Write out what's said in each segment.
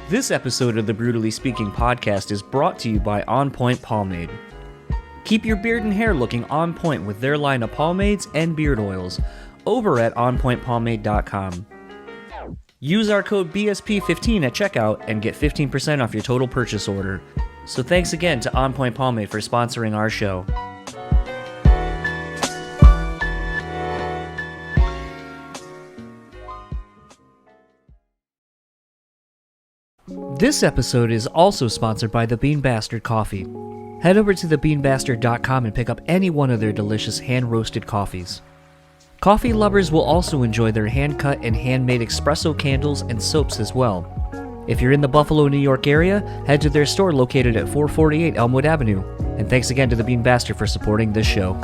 This episode of the BREWtally Speaking Podcast is brought to you by On Point Pomade. Keep your beard and hair looking on point with their line of pomades and beard oils over at onpointpomade.com. Use our code BSP15 at checkout and get 15% off your total purchase order. So thanks again to On Point Pomade for sponsoring our show. This episode is also sponsored by the Bean Bastard Coffee. Head over to thebeanbastard.com and pick up any one of their delicious hand-roasted coffees. Coffee lovers will also enjoy their hand-cut and handmade espresso candles and soaps as well. If you're in the Buffalo, New York area, head to their store located at 448 Elmwood Avenue. And thanks again to the Bean Bastard for supporting this show.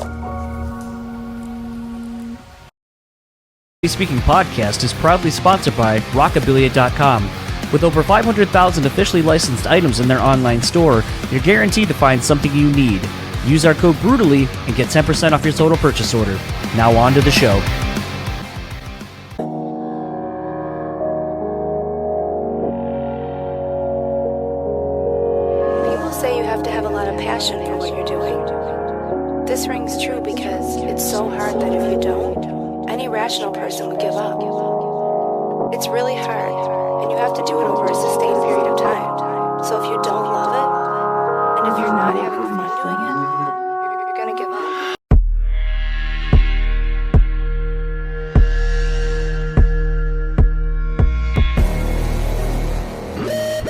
The Speaking Podcast is proudly sponsored by Rockabilia.com. With over 500,000 officially licensed items in their online store, you're guaranteed to find something you need. Use our code BREWtally and get 10% off your total purchase order. Now on to the show. People say you have to have a lot of passion for what you're doing. This rings true because it's so hard that if you don't, any rational person would give up. It's really hard. And you have to do it over a sustained period of time. So if you don't love it, and if you're not having fun doing it, you're gonna give up.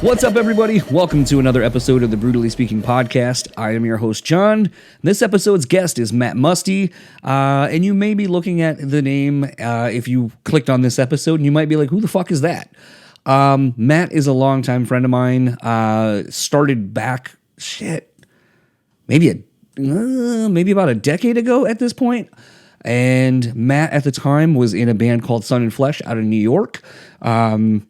What's up, everybody? Welcome to another episode of the BREWtally Speaking Podcast. I am your host, John. This episode's guest is Matt Musty, and you may be looking at the name if you clicked on this episode, and you might be like, who the fuck is that? Matt is a longtime friend of mine, started back, maybe about a decade ago at this point. And Matt at the time was in a band called Sun and Flesh out of New York. It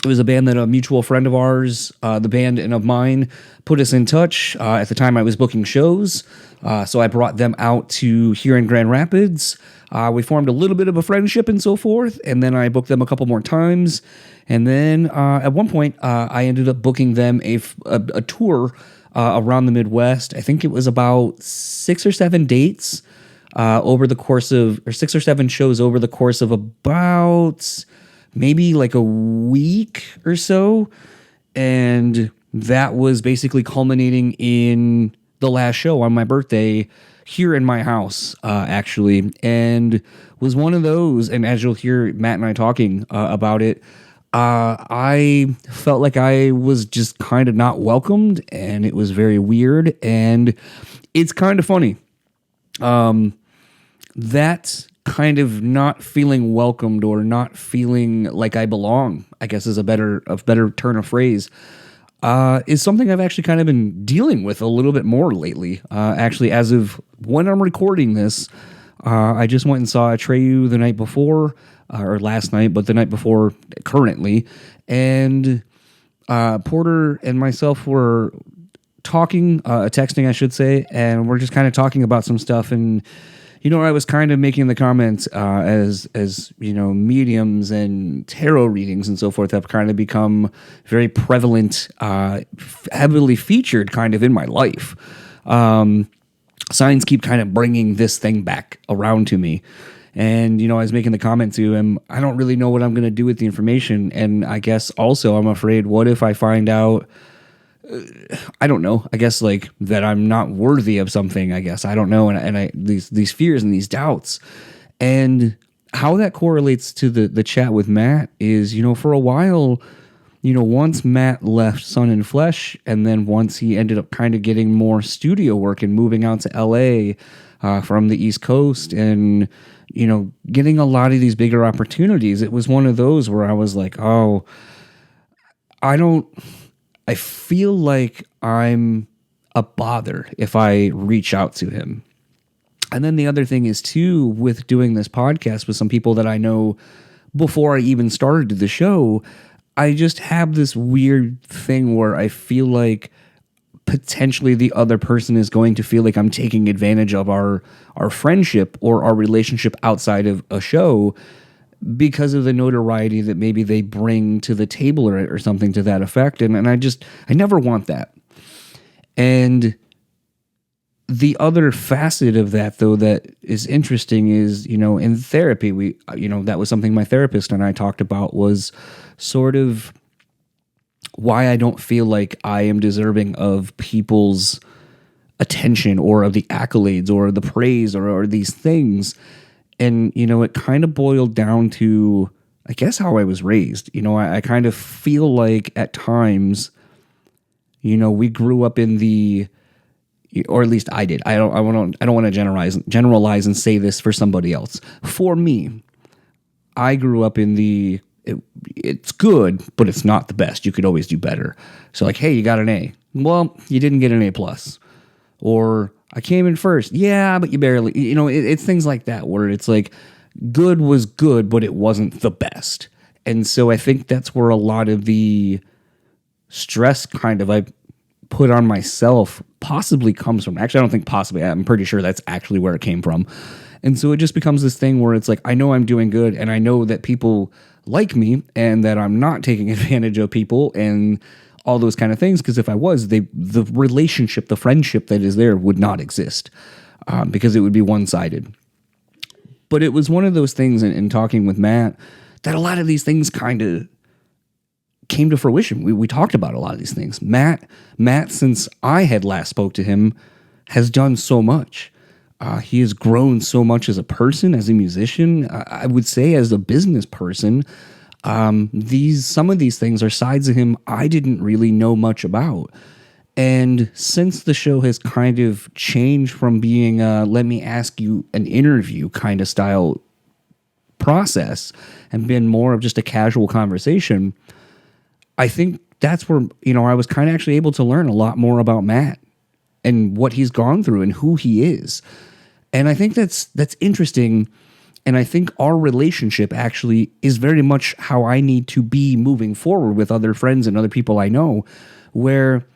was a band that a mutual friend of ours, the band and of mine, put us in touch. At the time I was booking shows, so I brought them out to here in Grand Rapids. We formed a little bit of a friendship and so forth, and then I booked them a couple more times. And then at one point, I ended up booking them a tour around the Midwest. I think it was about 6 or 7 dates over the course of, or 6 or 7 shows over the course of about maybe like a week or so. And that was basically culminating in the last show on my birthday here in my house, actually. And was one of those, and as you'll hear Matt and I talking about it, I felt like I was just kind of not welcomed, and it was very weird, and it's kind of funny. That kind of not feeling welcomed or not feeling like I belong, I guess is a better turn of phrase, is something I've actually kind of been dealing with a little bit more lately. Actually, as of when I'm recording this, I just went and saw Atreyu the night before, or last night, but the night before currently. And Porter and myself were talking, texting, I should say, and we're just kind of talking about some stuff. And, you know, I was kind of making the comments as you know, mediums and tarot readings and so forth have kind of become very prevalent, heavily featured kind of in my life. Signs keep kind of bringing this thing back around to me. And, you know, I was making the comment to him, I don't really know what I'm going to do with the information. And I guess also I'm afraid, what if I find out, I don't know, I guess like that I'm not worthy of something, I guess. I don't know. And I these fears and these doubts. And how that correlates to the chat with Matt is, you know, for a while, you know, once Matt left Sun and Flesh, and then once he ended up kind of getting more studio work and moving out to LA from the East Coast and, you know, getting a lot of these bigger opportunities, it was one of those where I was like, oh, I feel like I'm a bother if I reach out to him. And then the other thing is too, with doing this podcast with some people that I know before I even started the show, I just have this weird thing where I feel like potentially the other person is going to feel like I'm taking advantage of our friendship or our relationship outside of a show. because of the notoriety that maybe they bring to the table or something to that effect. And I never want that. And the other facet of that, though, that is interesting is, in therapy, that was something my therapist and I talked about, was sort of why I don't feel like I am deserving of people's attention or of the accolades or the praise or these things. And, it kind of boiled down to, I guess, how I was raised. I kind of feel like at times, we grew up in the, or at least I did. I don't want to generalize and say this for somebody else. For me, I grew up in the, it's good, but it's not the best. You could always do better. So like, hey, you got an A. Well, you didn't get an A+. Or I came in first. Yeah, but you barely, it's things like that where it's like good was good, but it wasn't the best. And so I think that's where a lot of the stress kind of I put on myself possibly comes from. Actually, I don't think possibly. I'm pretty sure that's actually where it came from. And so it just becomes this thing where it's like, I know I'm doing good and I know that people like me and that I'm not taking advantage of people and all those kind of things. Because if I was, the relationship, the friendship that is there would not exist because it would be one-sided. But it was one of those things in talking with Matt that a lot of these things kind of came to fruition. We talked about a lot of these things. Matt, since I had last spoke to him, has done so much. He has grown so much as a person, as a musician. I would say as a business person. Some of these things are sides of him I didn't really know much about. And since the show has kind of changed from being let me ask you an interview kind of style process and been more of just a casual conversation, I think that's where, I was kind of actually able to learn a lot more about Matt and what he's gone through and who he is. And I think that's interesting. And I think our relationship actually is very much how I need to be moving forward with other friends and other people I know, where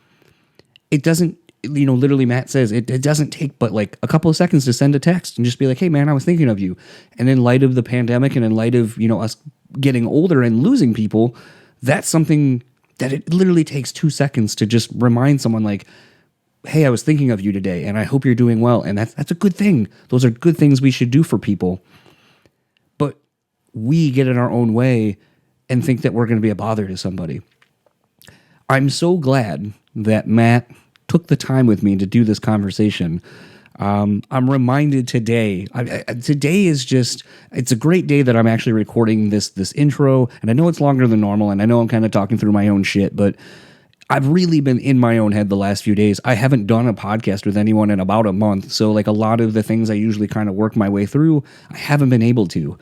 it doesn't, literally Matt says it doesn't take but like a couple of seconds to send a text and just be like, hey man, I was thinking of you. And in light of the pandemic and in light of, us getting older and losing people, that's something that it literally takes 2 seconds to just remind someone like, hey, I was thinking of you today and I hope you're doing well. And that's a good thing. Those are good things we should do for people. But we get in our own way and think that we're going to be a bother to somebody. I'm so glad that Matt took the time with me to do this conversation. I'm reminded today, today is just, it's a great day that I'm actually recording this intro, and I know it's longer than normal, and I know I'm kind of talking through my own shit, but I've really been in my own head the last few days. I haven't done a podcast with anyone in about a month, so like a lot of the things I usually kind of work my way through, I haven't been able to.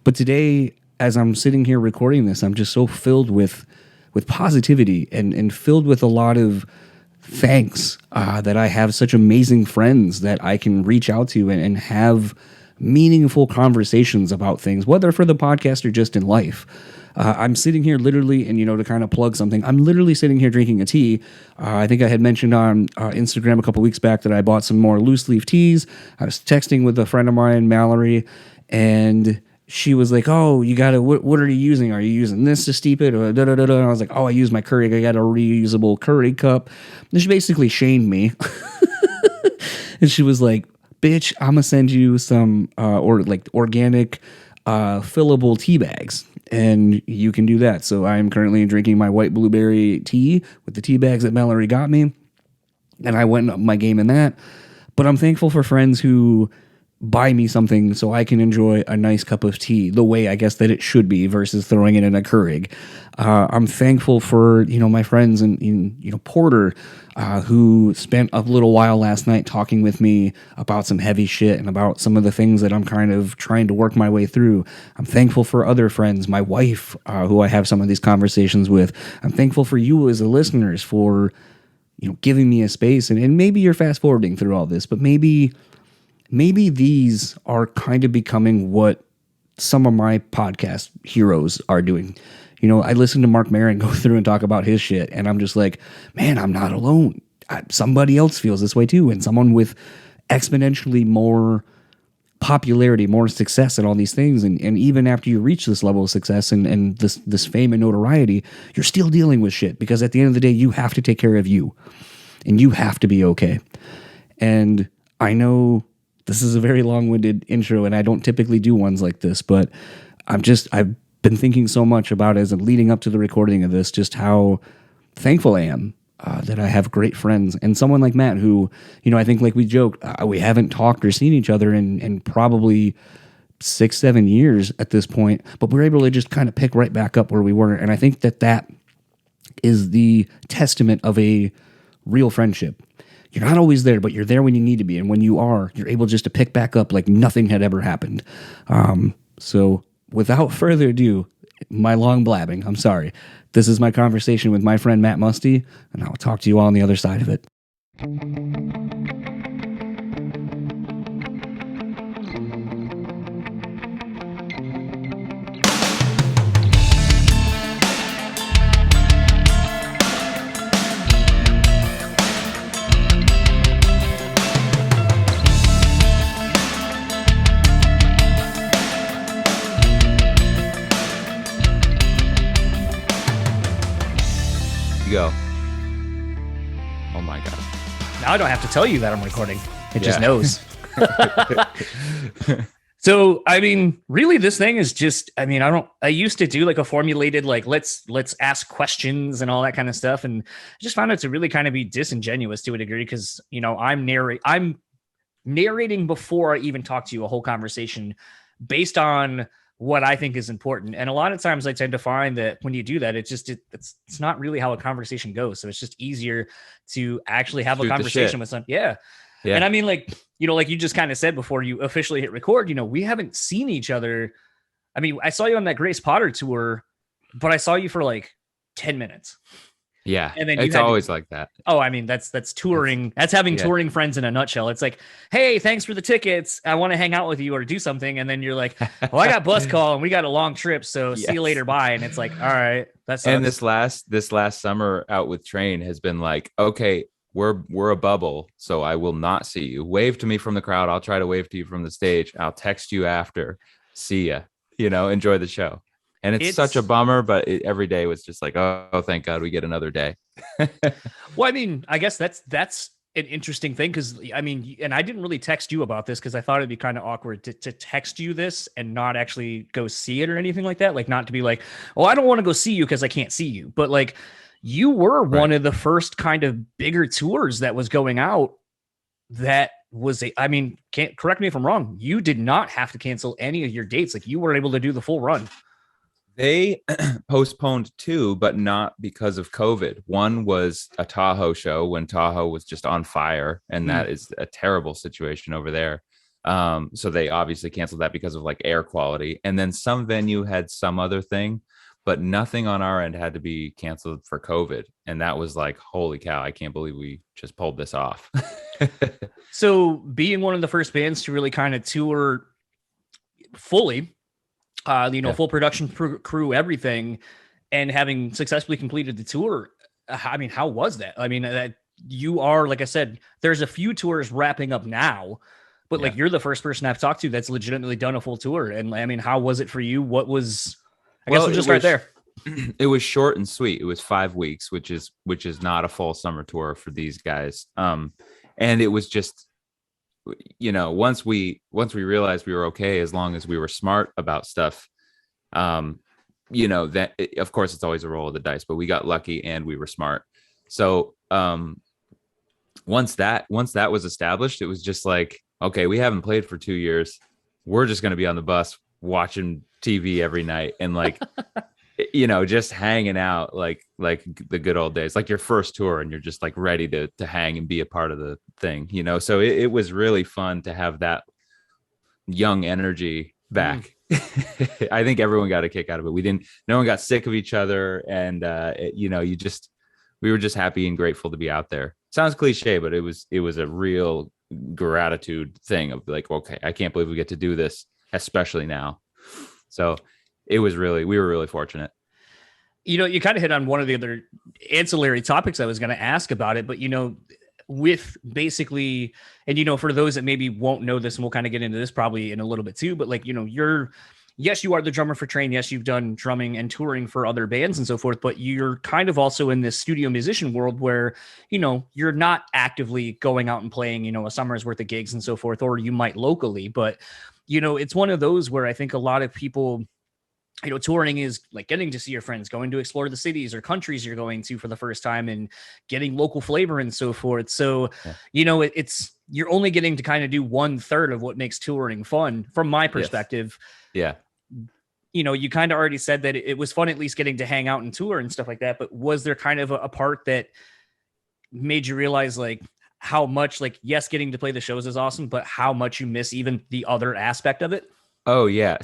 But today, as I'm sitting here recording this, I'm just so filled with positivity and filled with a lot of thanks that I have such amazing friends that I can reach out to and have meaningful conversations about things, whether for the podcast or just in life. I'm sitting here literally, and to kind of plug something, I'm literally sitting here drinking a tea. I think I had mentioned on Instagram a couple weeks back that I bought some more loose leaf teas. I was texting with a friend of mine, Mallory, and she was like, oh, you got to, what are you using? Are you using this to steep it? Or And I was like, oh, I use my Keurig. I got a reusable Keurig cup. And she basically shamed me. And she was like, bitch, I'm going to send you some organic fillable tea bags. And you can do that. So I am currently drinking my white blueberry tea with the tea bags that Mallory got me. And I went up my game in that. But I'm thankful for friends who buy me something so I can enjoy a nice cup of tea the way I guess that it should be versus throwing it in a Keurig. I'm thankful for, my friends in Porter, who spent a little while last night talking with me about some heavy shit and about some of the things that I'm kind of trying to work my way through. I'm thankful for other friends, my wife, who I have some of these conversations with. I'm thankful for you as the listeners for, giving me a space. And maybe you're fast forwarding through all this, but maybe these are kind of becoming what some of my podcast heroes are doing. I listen to Mark Maron go through and talk about his shit, and I'm just like, man, I'm not alone. Somebody else feels this way too, and someone with exponentially more popularity, more success, and all these things. And even after you reach this level of success and this fame and notoriety, you're still dealing with shit, because at the end of the day, you have to take care of you and you have to be okay. And I know this is a very long-winded intro, and I don't typically do ones like this, but I've been thinking so much about, as I'm leading up to the recording of this, just how thankful I am that I have great friends, and someone like Matt who, I think, like we joked, we haven't talked or seen each other in probably 6-7 years at this point, but we're able to just kind of pick right back up where we were. And I think that is the testament of a real friendship. You're not always there, but you're there when you need to be. And when you are, you're able just to pick back up like nothing had ever happened. So without further ado, my long blabbing, I'm sorry. This is my conversation with my friend Matt Musty, and I'll talk to you all on the other side of it. Go. Oh my God. Now I don't have to tell you that I'm recording. It just knows. So, I mean, really this thing is just, I used to do like a formulated, like, let's ask questions and all that kind of stuff. And I just found it to really kind of be disingenuous to a degree, because, I'm narrating before I even talk to you, a whole conversation based on what I think is important. And a lot of times I tend to find that when you do that, it's not really how a conversation goes. So it's just easier to actually have a conversation with someone. Yeah. And I mean, like you just kind of said before you officially hit record, we haven't seen each other. I mean, I saw you on that Grace Potter tour, but I saw you for like 10 minutes. Yeah. And then it's always like that. Oh, I mean, that's touring. That's having touring friends in a nutshell. It's like, hey, thanks for the tickets. I want to hang out with you or do something. And then you're like, well, I got bus call and we got a long trip. So see you later. Bye. And it's like, all right. That's and this last summer out with Train has been like, okay, we're a bubble. So I will not see you. Wave to me from the crowd. I'll try to wave to you from the stage. I'll text you after. See ya. Enjoy the show. And it's such a bummer, but every day was just like, oh, thank God we get another day. Well, I mean, I guess that's an interesting thing, because I mean, and I didn't really text you about this because I thought it'd be kind of awkward to text you this and not actually go see it or anything like that. Like, not to be like, oh, I don't want to go see you because I can't see you. But like, you were one of the first kind of bigger tours that was going out. That was correct me if I'm wrong. You did not have to cancel any of your dates. Like, you were able to do the full run. They postponed 2, but not because of COVID. One was a Tahoe show when Tahoe was just on fire, and that is a terrible situation over there. So they obviously canceled that because of like air quality. And then some venue had some other thing, but nothing on our end had to be canceled for COVID. And that was like, holy cow, I can't believe we just pulled this off. So being one of the first bands to really kind of tour fully, full production crew, everything, and having successfully completed the tour. I mean, how was that? I mean, that you are, like I said, there's a few tours wrapping up now, but like, you're the first person I've talked to that's legitimately done a full tour. And I mean, how was it for you? What was, I guess we'll just start there. It was short and sweet. It was 5 weeks, which is not a full summer tour for these guys. And it was just, once we realized we were okay, as long as we were smart about stuff, that of course it's always a roll of the dice, but we got lucky and we were smart. So once that was established, it was just like, okay, we haven't played for 2 years. We're just going to be on the bus watching TV every night and like, just hanging out like the good old days, like your first tour, and you're just like ready to hang and be a part of the thing, so it was really fun to have that young energy back. I think everyone got a kick out of it. No one got sick of each other, and we were just happy and grateful to be out there. Sounds cliche, but it was a real gratitude thing of like, okay, I can't believe we get to do this, especially now. So we were really fortunate. You kind of hit on one of the other ancillary topics I was going to ask about it, but with basically, and, for those that maybe won't know this, and we'll kind of get into this probably in a little bit too, but like, yes, you are the drummer for Train. Yes, you've done drumming and touring for other bands and so forth, but you're kind of also in this studio musician world where, you're not actively going out and playing, a summer's worth of gigs and so forth, or you might locally, but, it's one of those where I think a lot of people, touring is like getting to see your friends, going to explore the cities or countries you're going to for the first time and getting local flavor and so forth. So, it's, you're only getting to kind of do 1/3 of what makes touring fun from my perspective. Yes. Yeah. You kind of already said that it was fun at least getting to hang out and tour and stuff like that. But was there kind of a part that made you realize like how much, like, yes, getting to play the shows is awesome, but how much you miss even the other aspect of it? Oh yeah.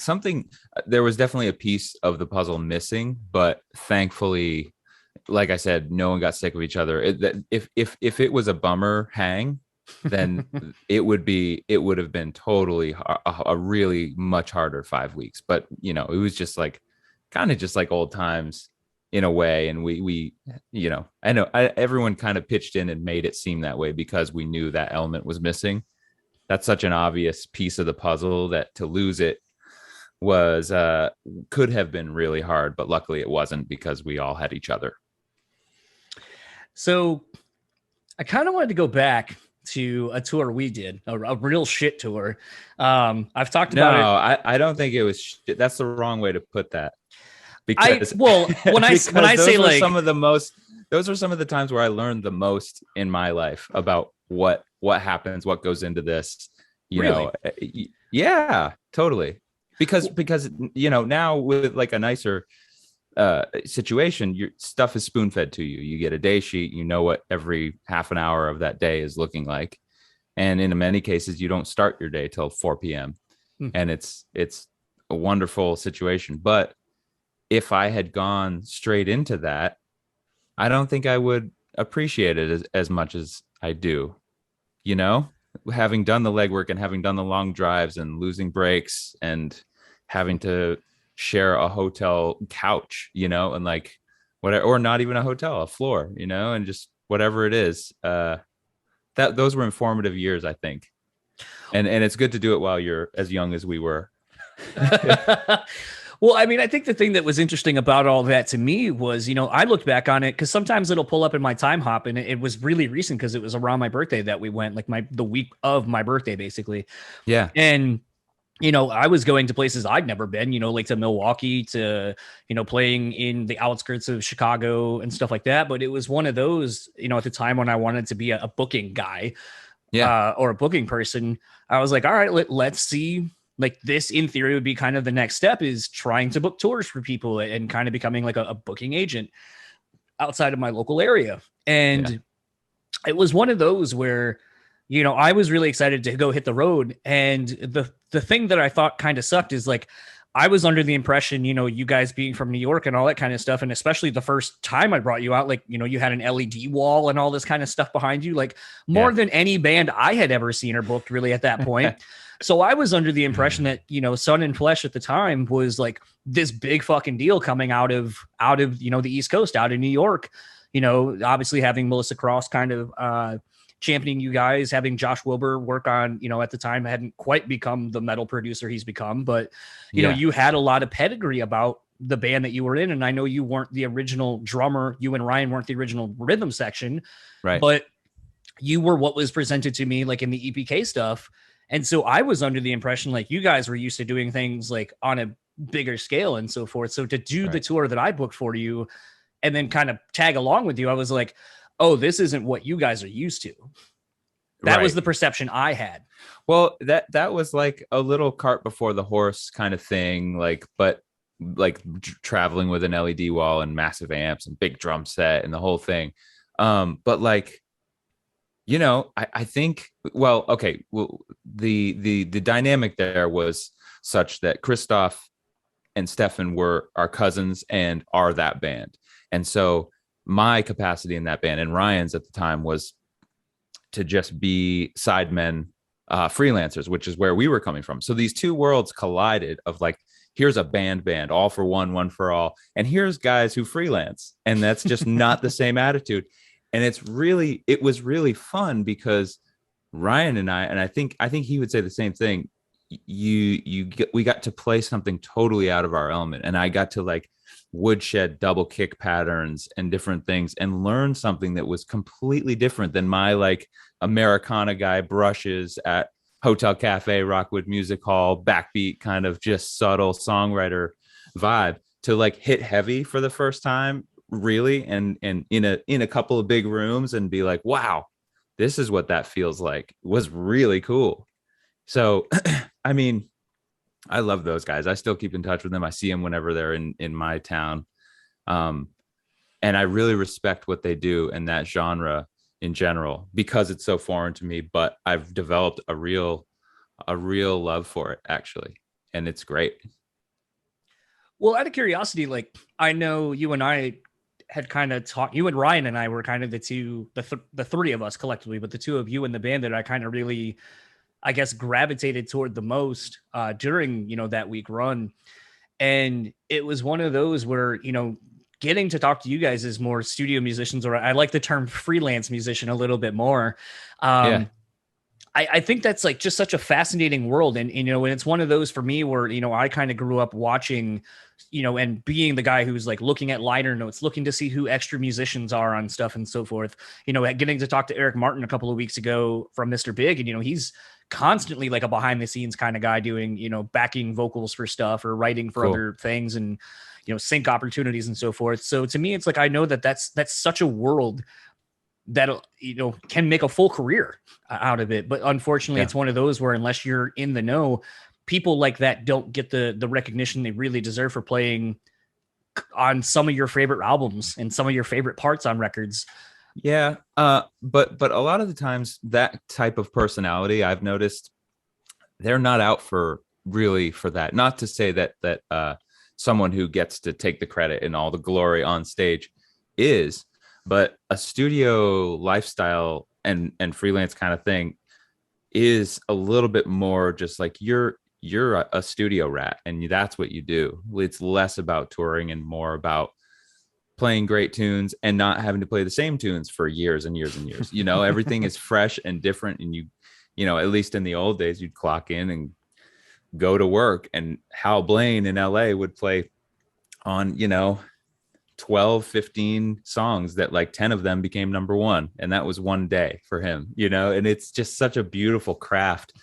There was definitely a piece of the puzzle missing, but thankfully, like I said, no one got sick of each other. If it was a bummer hang, then it would have been totally a really much harder 5 weeks. But it was just like kind of just like old times in a way. And we I know everyone kind of pitched in and made it seem that way because we knew that element was missing. That's such an obvious piece of the puzzle that to lose it was could have been really hard, but luckily it wasn't because we all had each other. So I kind of wanted to go back to a tour we did, a real shit tour. I've talked about it. No, I don't think it was shit. That's the wrong way to put that. Because when I say like those are some of the times where I learned the most in my life about what happens, what goes into this, really? Yeah, totally. Because now with like a nicer situation, your stuff is spoon fed to you. You get a day sheet, what every half an hour of that day is looking like. And in many cases, you don't start your day till 4 p.m. And it's a wonderful situation. But if I had gone straight into that, I don't think I would appreciate it as much as I do. Having done the legwork and having done the long drives and losing breaks and having to share a hotel couch, and like whatever, or not even a hotel, a floor, and just whatever it is, those were informative years, I think. And it's good to do it while you're as young as we were. Well, I mean, I think the thing that was interesting about all that to me was, I looked back on it because sometimes it'll pull up in my time hop, and it was really recent because it was around my birthday that we went, like the week of my birthday, basically. Yeah. And, I was going to places I'd never been, like to Milwaukee, to, playing in the outskirts of Chicago and stuff like that. But it was one of those, at the time when I wanted to be a booking guy, or a booking person, I was like, all right, let's see. Like this, in theory, would be kind of the next step, is trying to book tours for people and kind of becoming like a booking agent outside of my local area. And it was one of those where, I was really excited to go hit the road. And the thing that I thought kind of sucked is like, I was under the impression, you guys being from New York and all that kind of stuff. And especially the first time I brought you out, like, you had an LED wall and all this kind of stuff behind you, like more than any band I had ever seen or booked really at that point. So I was under the impression that, Sun and Flesh at the time was like this big fucking deal coming out of, the East Coast, out of New York, obviously having Melissa Cross kind of, championing you guys, having Josh Wilbur work on, at the time hadn't quite become the metal producer he's become, but you had a lot of pedigree about the band that you were in. And I know you weren't the original drummer. You and Ryan weren't the original rhythm section, right? But you were what was presented to me, like in the EPK stuff. And so I was under the impression like you guys were used to doing things like on a bigger scale and so forth. So to do the tour that I booked for you and then kind of tag along with you, I was like, oh, this isn't what you guys are used to. That was the perception I had. Well, that was like a little cart before the horse kind of thing, but traveling with an LED wall and massive amps and big drum set and the whole thing. But like, I think, the dynamic there was such that Christoph and Stefan were our cousins and are that band. And so my capacity in that band and Ryan's at the time was to just be sidemen, freelancers, which is where we were coming from. So these two worlds collided of like, here's a band, all for one for all. And here's guys who freelance. And that's just not the same attitude. And it was really fun because Ryan and I think he would say the same thing. We got to play something totally out of our element, and I got to like woodshed double kick patterns and different things and learn something that was completely different than my like Americana guy brushes at Hotel Cafe, Rockwood Music Hall, backbeat kind of just subtle songwriter vibe, to like hit heavy for the first time, really, and in a couple of big rooms and be like, wow, this is what that feels like, was really cool. So I mean, I love those guys. I still keep in touch with them. I see them whenever they're in my town. And I really respect what they do in that genre in general, because it's so foreign to me, but I've developed a real love for it, actually. And it's great. Well, out of curiosity, like, I know you and I had kind of talked, you and Ryan and I were kind of the three of us collectively, but the two of you in the band that I kind of really, I guess, gravitated toward the most during, that week run. And it was one of those where, getting to talk to you guys as more studio musicians, or I like the term freelance musician a little bit more. Yeah. I think that's like just such a fascinating world. And it's one of those for me where, I kind of grew up watching, and being the guy who's like looking at liner notes, looking to see who extra musicians are on stuff and so forth, getting to talk to Eric Martin a couple of weeks ago from Mr. Big. And, he's constantly like a behind the scenes kind of guy doing, backing vocals for stuff or writing for other things and, sync opportunities and so forth. So to me, it's like, I know that's such a world that, can make a full career out of it. But unfortunately, it's one of those where unless you're in the know, people like that don't get the recognition they really deserve for playing on some of your favorite albums and some of your favorite parts on records. Yeah. But a lot of the times that type of personality, I've noticed, they're not out for that. Not to say that someone who gets to take the credit and all the glory on stage is, but a studio lifestyle and freelance kind of thing is a little bit more just like you're a studio rat and that's what you do. It's less about touring and more about playing great tunes and not having to play the same tunes for years and years and years. Everything is fresh and different. And at least in the old days, you'd clock in and go to work, and Hal Blaine in LA would play on, 12, 15 songs that like 10 of them became number one. And that was one day for him, and it's just such a beautiful craft.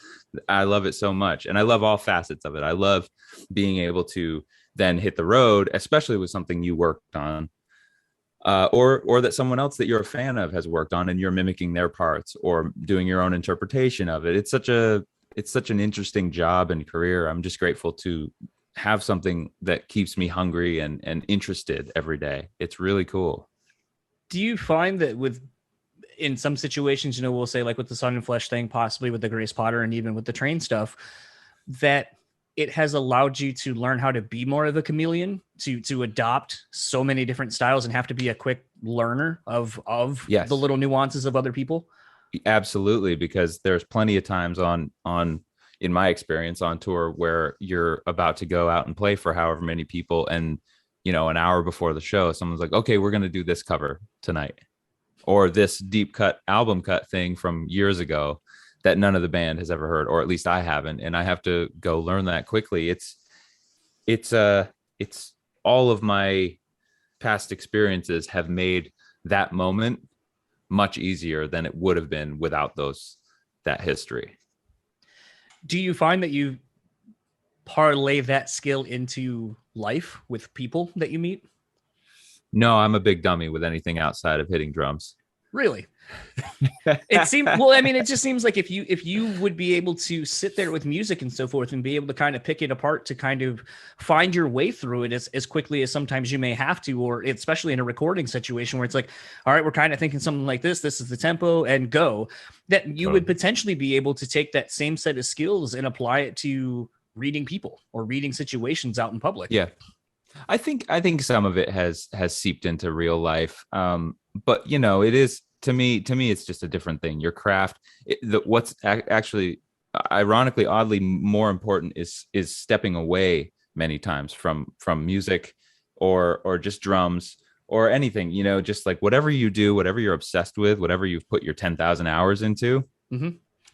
I love it so much. And I love all facets of it. I love being able to then hit the road, especially with something you worked on, or that someone else that you're a fan of has worked on and you're mimicking their parts or doing your own interpretation of it. It's such an interesting job and career. I'm just grateful to have something that keeps me hungry and interested every day. It's really cool. Do you find that in some situations, we'll say like with the Sun and Flesh thing, possibly with the Grace Potter and even with the Train stuff, that it has allowed you to learn how to be more of a chameleon, to adopt so many different styles and have to be a quick learner of yes, the little nuances of other people? Absolutely, because there's plenty of times on in my experience on tour where you're about to go out and play for however many people, and an hour before the show, someone's like, okay, we're going to do this cover tonight, or this deep cut album cut thing from years ago that none of the band has ever heard, or at least I haven't, and I have to go learn that quickly. It's all of my past experiences have made that moment much easier than it would have been without that history. Do you find that you parlay that skill into life with people that you meet? No, I'm a big dummy with anything outside of hitting drums. Really? It just seems like if you would be able to sit there with music and so forth and be able to kind of pick it apart to kind of find your way through it as quickly as sometimes you may have to, or especially in a recording situation where it's like, all right, we're kind of thinking something like this is the tempo and go, that you would potentially be able to take that same set of skills and apply it to reading people or reading situations out in public. Yeah. I think some of it has seeped into real life. But it is, to me, it's just a different thing. Your craft, what's actually ironically, oddly more important is stepping away many times from music or just drums or anything, just like whatever you do, whatever you're obsessed with, whatever you've put your 10,000 hours into,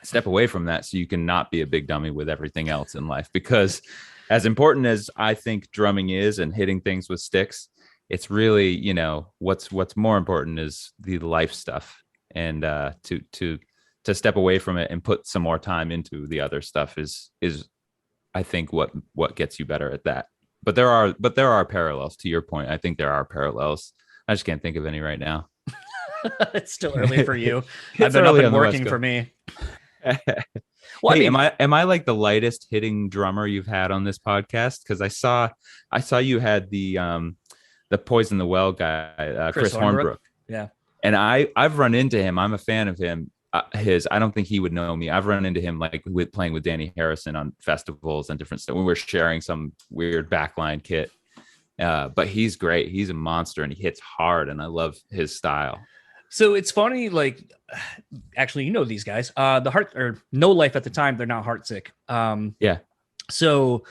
step away from that so you can not be a big dummy with everything else in life. Because as important as I think drumming is and hitting things with sticks, it's really, what's more important is the life stuff. And to step away from it and put some more time into the other stuff is I think what gets you better at that. But there are parallels to your point. I think there are parallels. I just can't think of any right now. It's still early for you. I've been up and working for me. Well, hey, am I like the lightest hitting drummer you've had on this podcast? Because I saw you had the Poison the Well guy, Chris Hornbrook. Yeah. And I've run into him. I'm a fan of him. I don't think he would know me. I've run into him like with playing with Danny Harrison on festivals and different stuff. We were sharing some weird backline kit. But he's great. He's a monster and he hits hard. And I love his style. So it's funny, like, actually, these guys, the Heart or No Life at the time, they're not Heartsick. Yeah. So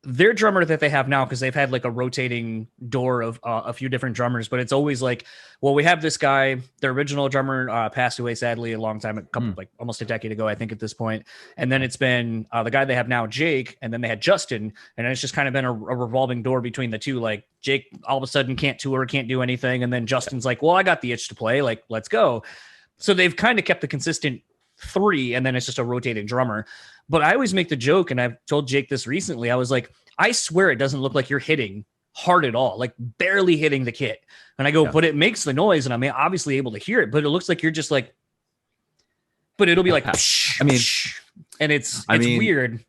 their drummer that they have now, because they've had like a rotating door of a few different drummers, but it's always like, well, we have this guy, their original drummer passed away sadly a long time, like almost a decade ago, I think at this point. And then it's been the guy they have now, Jake, and then they had Justin, and it's just kind of been a revolving door between the two. Like Jake all of a sudden can't tour, can't do anything. And then Justin's like, well, I got the itch to play, like, let's go. So they've kind of kept the consistent three, and then it's just a rotating drummer. But I always make the joke, and I've told Jake this recently, I was like, I swear it doesn't look like you're hitting hard at all, like barely hitting the kit. And I go, but it makes the noise, and I'm obviously able to hear it, but it looks like you're just like, but it'll be like, psh, I mean, psh, and it's weird.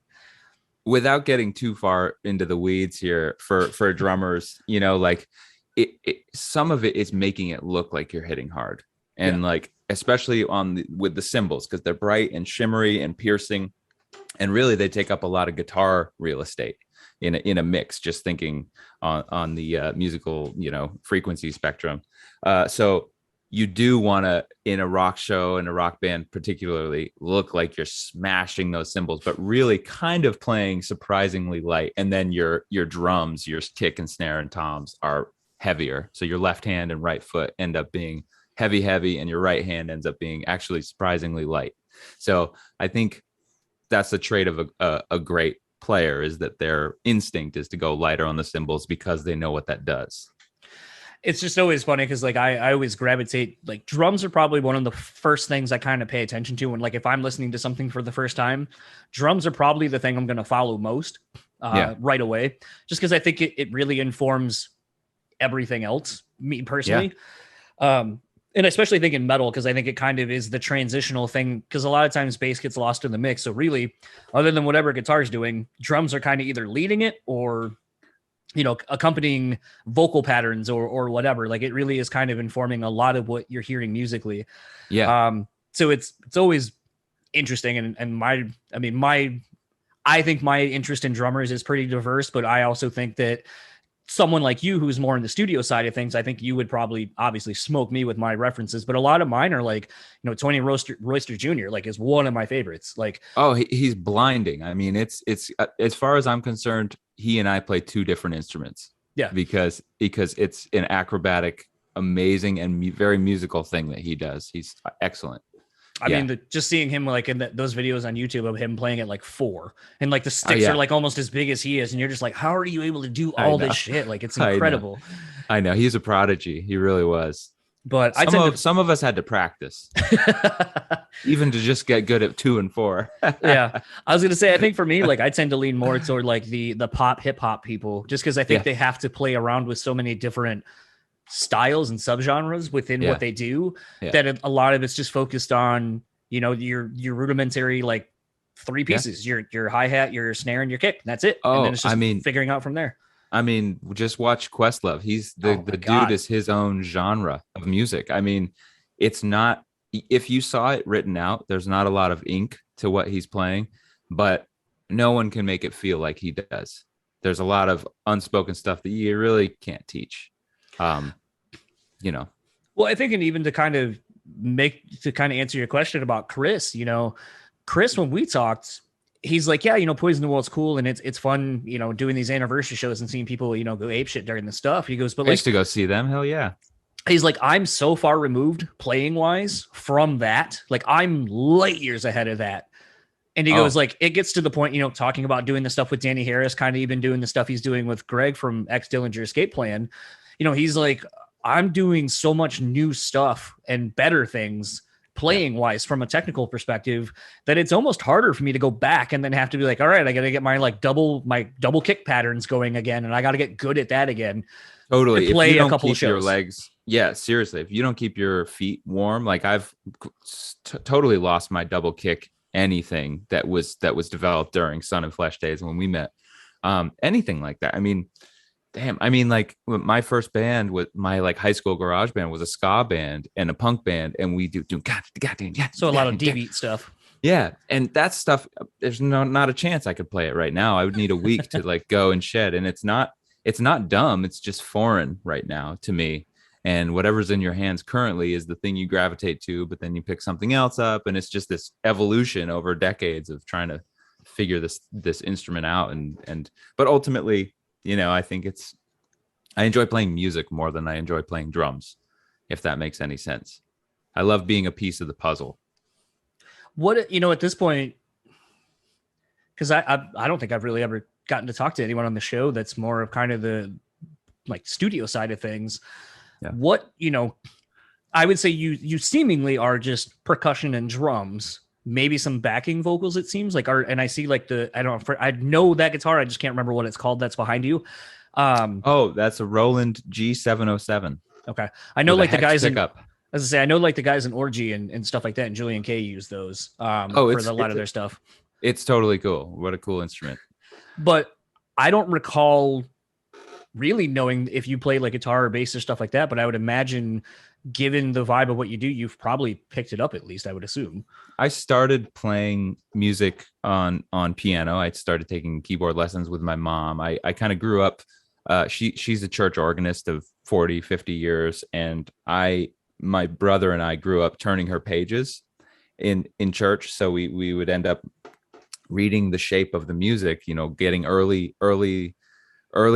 Without getting too far into the weeds here for drummers, like some of it is making it look like you're hitting hard. And like, especially with the cymbals, because they're bright and shimmery and piercing. And really they take up a lot of guitar real estate in a mix, just thinking on the musical, frequency spectrum. So you do want to, in a rock show and a rock band particularly, look like you're smashing those cymbals, but really kind of playing surprisingly light. And then your drums, your kick and snare and toms are heavier. So your left hand and right foot end up being heavy, and your right hand ends up being actually surprisingly light. So I think that's the trait of a great player, is that their instinct is to go lighter on the cymbals because they know what that does. It's just always funny because like I always gravitate, like drums are probably one of the first things I kind of pay attention to. And like if I'm listening to something for the first time, drums are probably the thing I'm going to follow most right away, just because I think it really informs everything else, me personally. And especially think in metal, because I think it kind of is the transitional thing, because a lot of times bass gets lost in the mix. So really, other than whatever guitar's doing, drums are kind of either leading it or, accompanying vocal patterns or whatever. Like it really is kind of informing a lot of what you're hearing musically. Yeah. So it's always interesting. And I think my interest in drummers is pretty diverse, but I also think that someone like you who's more in the studio side of things, I think you would probably obviously smoke me with my references, but a lot of mine are like, Tony Royster Jr. like is one of my favorites. Like, oh, he's blinding. I mean, it's as far as I'm concerned, he and I play two different instruments. Yeah, because it's an acrobatic, amazing and very musical thing that he does. He's excellent. I mean, just seeing him like in those videos on YouTube of him playing at like 4, and like the sticks are like almost as big as he is, and you're just like, how are you able to do all this shit? Like it's incredible. I know he's a prodigy. He really was. But some of us had to practice, even to just get good at 2 and 4. Yeah, I was gonna say, I think for me, like I tend to lean more toward like the pop hip hop people, just because I think they have to play around with so many different styles and subgenres within what they do, that a lot of it's just focused on your rudimentary like 3 pieces, your hi-hat, your snare, and your kick, and that's it. And then it's just figuring out from there. I mean, just watch Questlove. He's the dude is his own genre of music. I mean, it's not, if you saw it written out, there's not a lot of ink to what he's playing, but no one can make it feel like he does. There's a lot of unspoken stuff that you really can't teach. Well, I think, and even to kind of answer your question about Chris, Chris, when we talked, he's like, yeah, Poison the World's cool. And it's fun, doing these anniversary shows and seeing people, go ape shit during the stuff. He goes, but I like, used to go see them. Hell yeah. he's like, I'm so far removed playing wise from that. Like I'm light years ahead of that. And he goes like, it gets to the point, talking about doing the stuff with Danny Harris, kind of even doing the stuff he's doing with Greg from X Dillinger Escape Plan. He's like, I'm doing so much new stuff and better things playing wise from a technical perspective that it's almost harder for me to go back and then have to be like, all right, I got to get my double kick patterns going again. And I got to get good at that again. Totally. Play if you don't a couple keep of shows. Your legs. Yeah, seriously. If you don't keep your feet warm, like I've totally lost my double kick anything that was developed during Sun and Flesh days when we met. Anything like that. I mean, damn. I mean, like my first band with my like high school garage band was a ska band and a punk band, and we do goddamn yeah. So a lot of D-beat stuff. Yeah, and that stuff. There's not a chance I could play it right now. I would need a week to like go and shed, and it's not dumb. It's just foreign right now to me. And whatever's in your hands currently is the thing you gravitate to, but then you pick something else up. And it's just this evolution over decades of trying to figure this instrument out. But ultimately, I think I enjoy playing music more than I enjoy playing drums, if that makes any sense. I love being a piece of the puzzle. What, at this point, because I don't think I've really ever gotten to talk to anyone on the show that's more of kind of the like studio side of things. Yeah. What, I would say you seemingly are just percussion and drums, maybe some backing vocals, it seems like, and I see like I know that guitar. I just can't remember what it's called. That's behind you. That's a Roland G707. Okay. I know like the guys pickup. As I say, I know like the guys in Orgy and stuff like that. And Julian K use those for a lot of their stuff. It's totally cool. What a cool instrument. But I don't recall really knowing if you play like guitar or bass or stuff like that, but I would imagine given the vibe of what you do, you've probably picked it up at least, I would assume. I started playing music on piano. I started taking keyboard lessons with my mom. I kind of grew up, she's a church organist of 40, 50 years. And my brother and I grew up turning her pages in church. So we would end up reading the shape of the music, getting early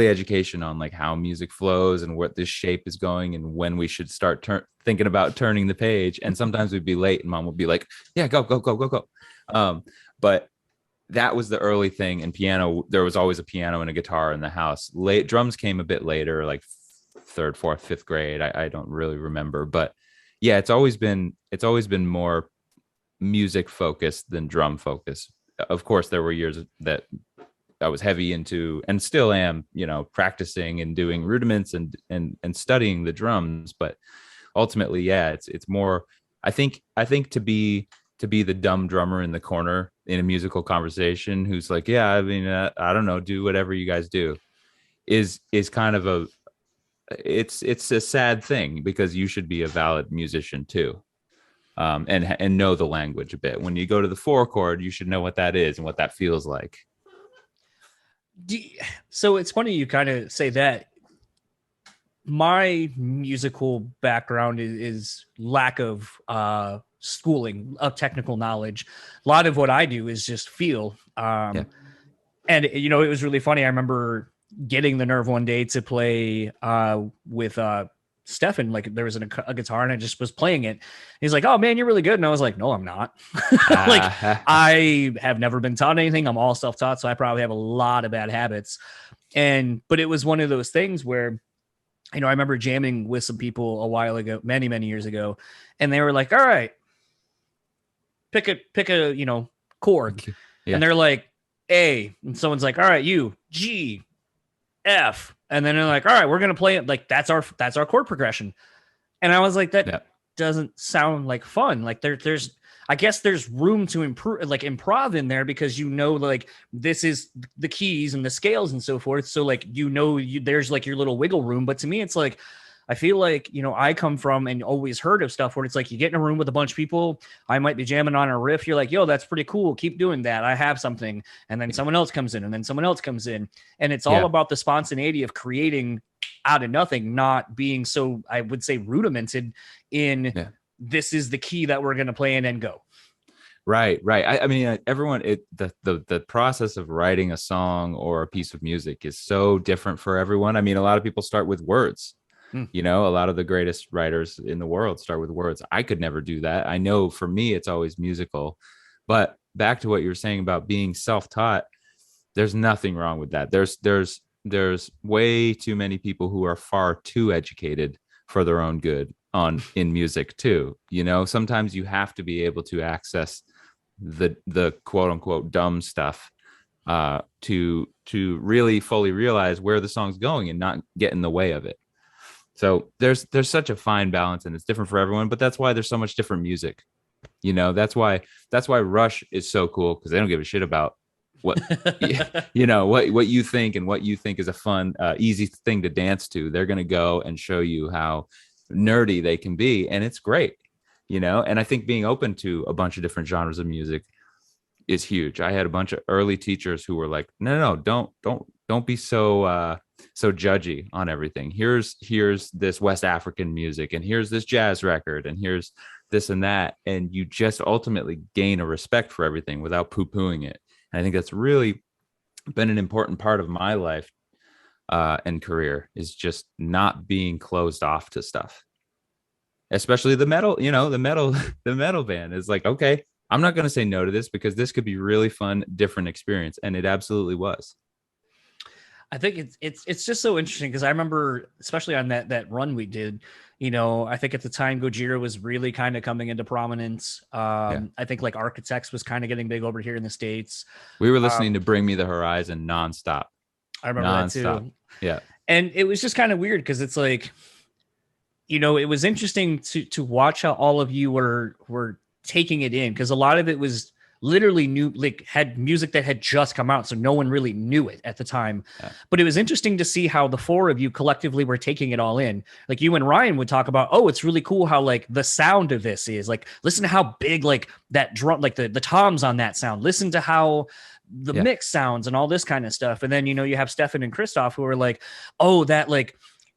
education on like how music flows and what this shape is going and when we should start thinking about turning the page. And sometimes we'd be late and mom would be like, yeah, go. But that was the early thing. And piano, there was always a piano and a guitar in the house. Drums came a bit later, like third, fourth, fifth grade. I don't really remember, but yeah, it's always been more music focused than drum focused. Of course, there were years that I was heavy into and still am, practicing and doing rudiments and studying the drums. But ultimately, yeah, it's more, I think to be the dumb drummer in the corner in a musical conversation who's like, yeah, I mean, I don't know, do whatever you guys do is kind of it's a sad thing because you should be a valid musician too. And know the language a bit. When you go to the 4-chord, you should know what that is and what that feels like. So it's funny you kind of say that. My musical background is lack of schooling, of technical knowledge. A lot of what I do is just feel. And, it was really funny. I remember getting the nerve one day to play with Stefan. Like there was a guitar and I just was playing it. He's like, oh man, you're really good. And I was like, no, I'm not. Like I have never been taught anything. I'm all self-taught. So I probably have a lot of bad habits. But it was one of those things where, I remember jamming with some people a while ago, many, many years ago. And they were like, all right, pick a chord. Yeah. And they're like A, and someone's like, all right, you G, F. And then they're like, all right, we're going to play it. Like that's our chord progression. And I was like, that doesn't sound like fun. Like I guess there's room to improve, like improv in there because like this is the keys and the scales and so forth. So like, there's like your little wiggle room. But to me, it's like, I feel like, I come from and always heard of stuff where it's like you get in a room with a bunch of people. I might be jamming on a riff. You're like, yo, that's pretty cool. Keep doing that. I have something. And then someone else comes in and then someone else comes in. And it's all about the spontaneity of creating out of nothing, not being so, I would say, rudimented in this is the key that we're going to play in and go. Right. I mean, everyone, the process of writing a song or a piece of music is so different for everyone. I mean, a lot of people start with words. Hmm. You know, a lot of the greatest writers in the world start with words. I could never do that. I know for me, it's always musical. But back to what you were saying about being self-taught, there's nothing wrong with that. There's way too many people who are far too educated for their own good in music too. You know, sometimes you have to be able to access the quote unquote dumb stuff to really fully realize where the song's going and not get in the way of it. So there's such a fine balance, and it's different for everyone, but that's why there's so much different music. You know, that's why Rush is so cool, because they don't give a shit about what you know, what you think and what you think is a fun easy thing to dance to. They're going to go and show you how nerdy they can be, and it's great, you know. And I think being open to a bunch of different genres of music is huge. I had a bunch of early teachers who were like, no, don't be so so judgy on everything. Here's this West African music, and here's this jazz record, and here's this and that, and you just ultimately gain a respect for everything without poo-pooing it. And I think that's really been an important part of my life and career, is just not being closed off to stuff, especially the metal. You know, the metal band is like, okay, I'm not going to say no to this, because this could be really fun, different experience. And it absolutely was. I think it's just so interesting, because I remember, especially on that run we did, you know, I think at the time Gojira was really kind of coming into prominence. I think like Architects was kind of getting big over here in the States. We were listening to Bring Me the Horizon nonstop. I remember that too. Yeah. And it was just kind of weird, because it's like, you know, it was interesting to watch how all of you were taking it in, because a lot of it was literally new, like had music that had just come out, so no one really knew it at the time. But it was interesting to see how the four of you collectively were taking it all in. Like you and Ryan would talk about, oh, it's really cool how like the sound of this is like, listen to how big like that drum, like the toms on that sound, listen to how the mix sounds and all this kind of stuff. And then, you know, you have Stefan and Christoph who are like, oh, that like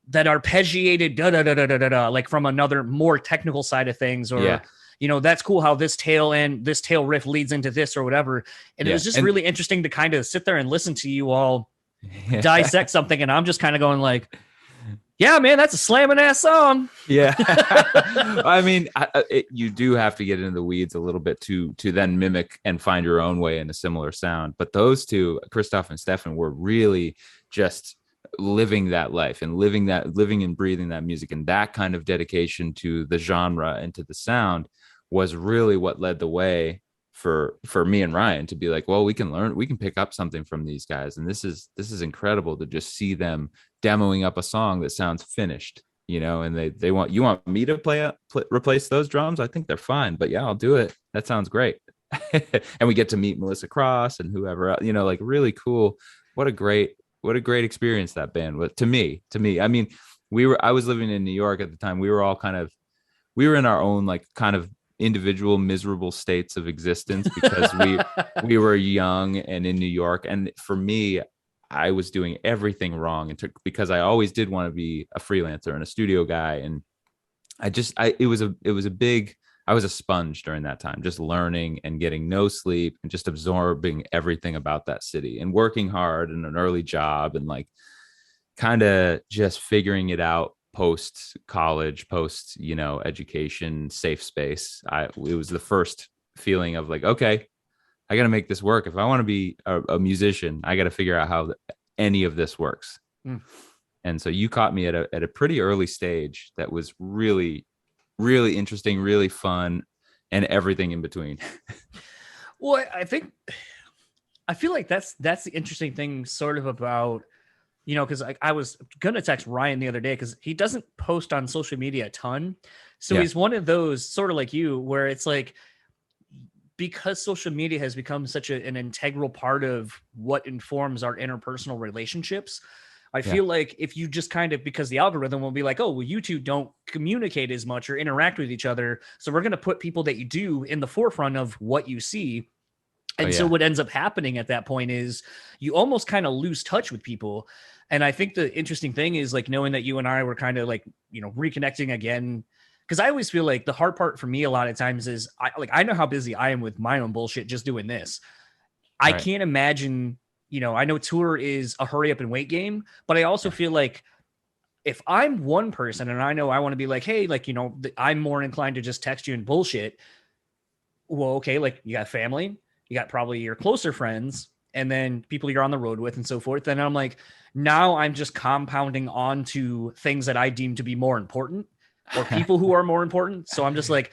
that arpeggiated da da da da da da, like from another more technical side of things, or you know, that's cool how this tail riff leads into this or whatever. And it was just really interesting to kind of sit there and listen to you all dissect something. And I'm just kind of going like, yeah, man, that's a slamming ass song. Yeah. I mean, you do have to get into the weeds a little bit to then mimic and find your own way in a similar sound. But those two, Christoph and Stefan, were really just living that life and living and breathing that music, and that kind of dedication to the genre and to the sound was really what led the way for me and Ryan to be like, well, we can pick up something from these guys. And this is incredible to just see them demoing up a song that sounds finished, you know, and you want me to replace those drums? I think they're fine, but yeah, I'll do it. That sounds great. And we get to meet Melissa Cross and whoever else, you know, like really cool. What a great experience that band was to me. I mean, I was living in New York at the time. We were in our own like kind of individual miserable states of existence, because we were young and in New York. And for me, I was doing everything wrong, because I always did want to be a freelancer and a studio guy. And I was a sponge during that time, just learning and getting no sleep and just absorbing everything about that city and working hard in an early job and like kind of just figuring it out post college, post, you know, education, safe space. It was the first feeling of like, okay, I got to make this work. If I want to be a musician, I got to figure out how any of this works. And so you caught me at a pretty early stage that was really, really interesting, really fun, and everything in between. Well, I feel like that's the interesting thing sort of about, you know, because I was going to text Ryan the other day, because he doesn't post on social media a ton. So he's one of those sort of like you, where it's like, because social media has become such an integral part of what informs our interpersonal relationships, I feel like if you just kind of, because the algorithm will be like, oh, well, you two don't communicate as much or interact with each other, so we're going to put people that you do in the forefront of what you see. And so what ends up happening at that point is you almost kind of lose touch with people. And I think the interesting thing is like knowing that you and I were kind of like, you know, reconnecting again because I always feel like the hard part for me a lot of times is I know how busy I am with my own bullshit just doing this. I can't imagine, I know tour is a hurry up and wait game, but I also feel like if I'm one person and I know I want to be like, hey, like, I'm more inclined to just text you and bullshit. Well, okay, like you got family, you got probably your closer friends, and then people you're on the road with and so forth. And I'm like, now I'm just compounding onto things that I deem to be more important or people who are more important. So I'm just like,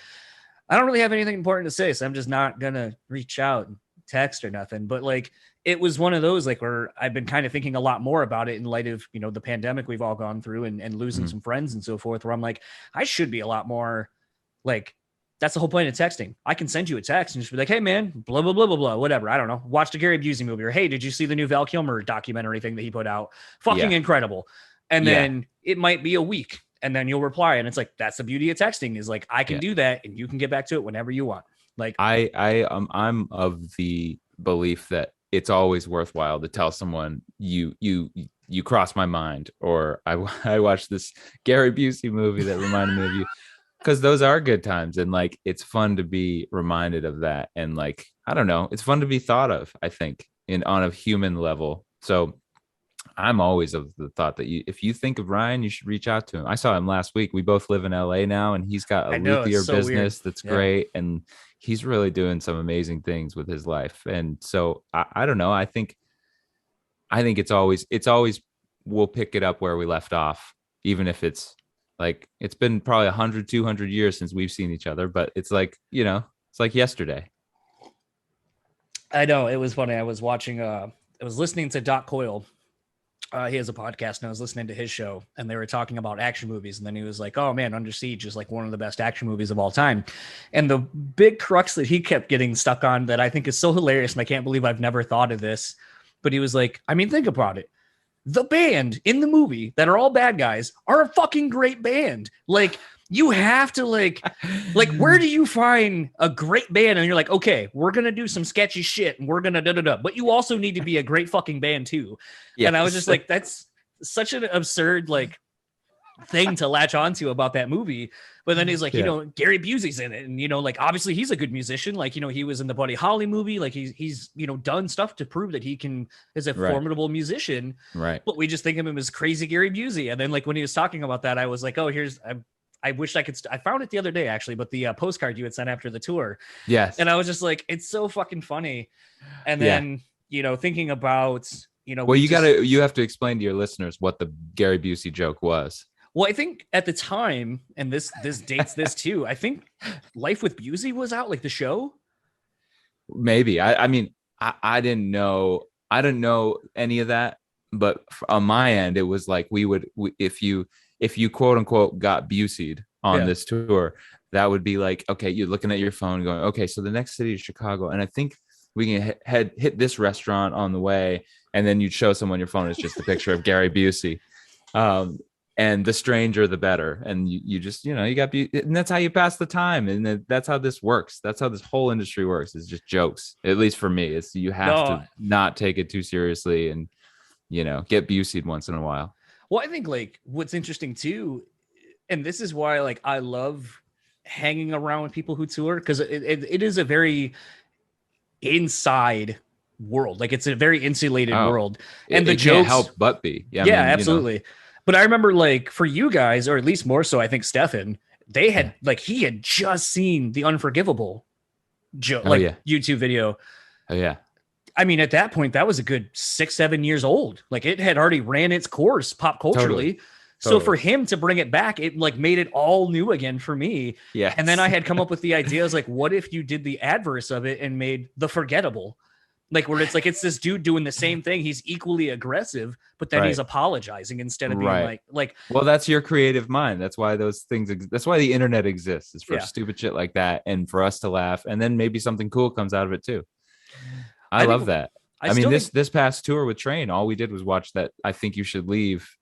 I don't really have anything important to say. So I'm just not going to reach out and text or nothing. But like, it was one of those like where I've been kind of thinking a lot more about it in light of, the pandemic we've all gone through and losing some friends and so forth, where I'm like, I should be a lot more like, that's the whole point of texting. I can send you a text and just be like, hey man, blah, blah, blah, blah, blah, whatever. I don't know. Watch the Gary Busey movie, or, hey, did you see the new Val Kilmer documentary thing that he put out? Fucking incredible. And then it might be a week and then you'll reply. And it's like, that's the beauty of texting, is like, I can do that and you can get back to it whenever you want. Like I'm of the belief that it's always worthwhile to tell someone you cross my mind, or I watched this Gary Busey movie that reminded me of you. Because those are good times, and like it's fun to be reminded of that, and like I don't know, it's fun to be thought of, I think, on a human level. So I'm always of the thought that if you think of Ryan, you should reach out to him. I saw him last week. We both live in LA now, and he's got a luthier business that's great, and he's really doing some amazing things with his life. And so I don't know. I think it's always we'll pick it up where we left off, even if it's like it's been probably 100, 200 years since we've seen each other, but it's like, it's like yesterday. I know, it was funny. I was watching, I was listening to Doc Coyle. He has a podcast and I was listening to his show, and they were talking about action movies. And then he was like, oh man, Under Siege is like one of the best action movies of all time. And the big crux that he kept getting stuck on that I think is so hilarious, and I can't believe I've never thought of this, but he was like, I mean, think about it. The band in the movie that are all bad guys are a fucking great band. Like, you have to like where do you find a great band? And you're like, okay, we're going to do some sketchy shit and we're going to da-da-da, but you also need to be a great fucking band too. Yes. And I was just like, that's such an absurd, like, thing to latch onto about that movie. But then he's like, Gary Busey's in it, and like obviously he's a good musician, like he was in the Buddy Holly movie, like he's done stuff to prove that he is a formidable musician, right? But we just think of him as crazy Gary Busey. And then like when he was talking about that, I was like, oh, I wish I could I found it the other day actually, but the postcard you had sent after the tour, yes, and I was just like, it's so fucking funny. And then thinking about well, you have to explain to your listeners what the Gary Busey joke was. Well, I think at the time, and this dates this too, I think Life with Busey was out, like the show. Maybe. I mean, I didn't know any of that, but on my end, it was like if you quote unquote got Busey'd on this tour, that would be like, okay, you're looking at your phone going, okay, so the next city is Chicago, and I think we can hit this restaurant on the way, and then you'd show someone your phone, it's just a picture of Gary Busey. And the stranger, the better. And you just, you got, and that's how you pass the time. And that's how this works. That's how this whole industry works. It's just jokes. At least for me, it's you have to not take it too seriously and, get Busey'd once in a while. Well, I think like what's interesting too, and this is why like I love hanging around with people who tour, because it is a very inside world. Like it's a very insulated world. And the jokes can't help but be. Yeah, absolutely. But I remember like for you guys, or at least more so, I think Stefan, they had like, he had just seen the Unforgivable YouTube video. Oh yeah. I mean, at that point, that was a good 6-7 years old. Like it had already ran its course pop culturally. Totally. So for him to bring it back, it like made it all new again for me. Yeah. And then I had come up with the idea. I was like, what if you did the adverse of it and made The Forgettable? Like where it's like, it's this dude doing the same thing. He's equally aggressive, but then he's apologizing instead of being like, well, that's your creative mind. That's why those things, that's why the internet exists, is for stupid shit like that. And for us to laugh, and then maybe something cool comes out of it too. I love that. I mean, this past tour with Train, all we did was watch that I Think You Should Leave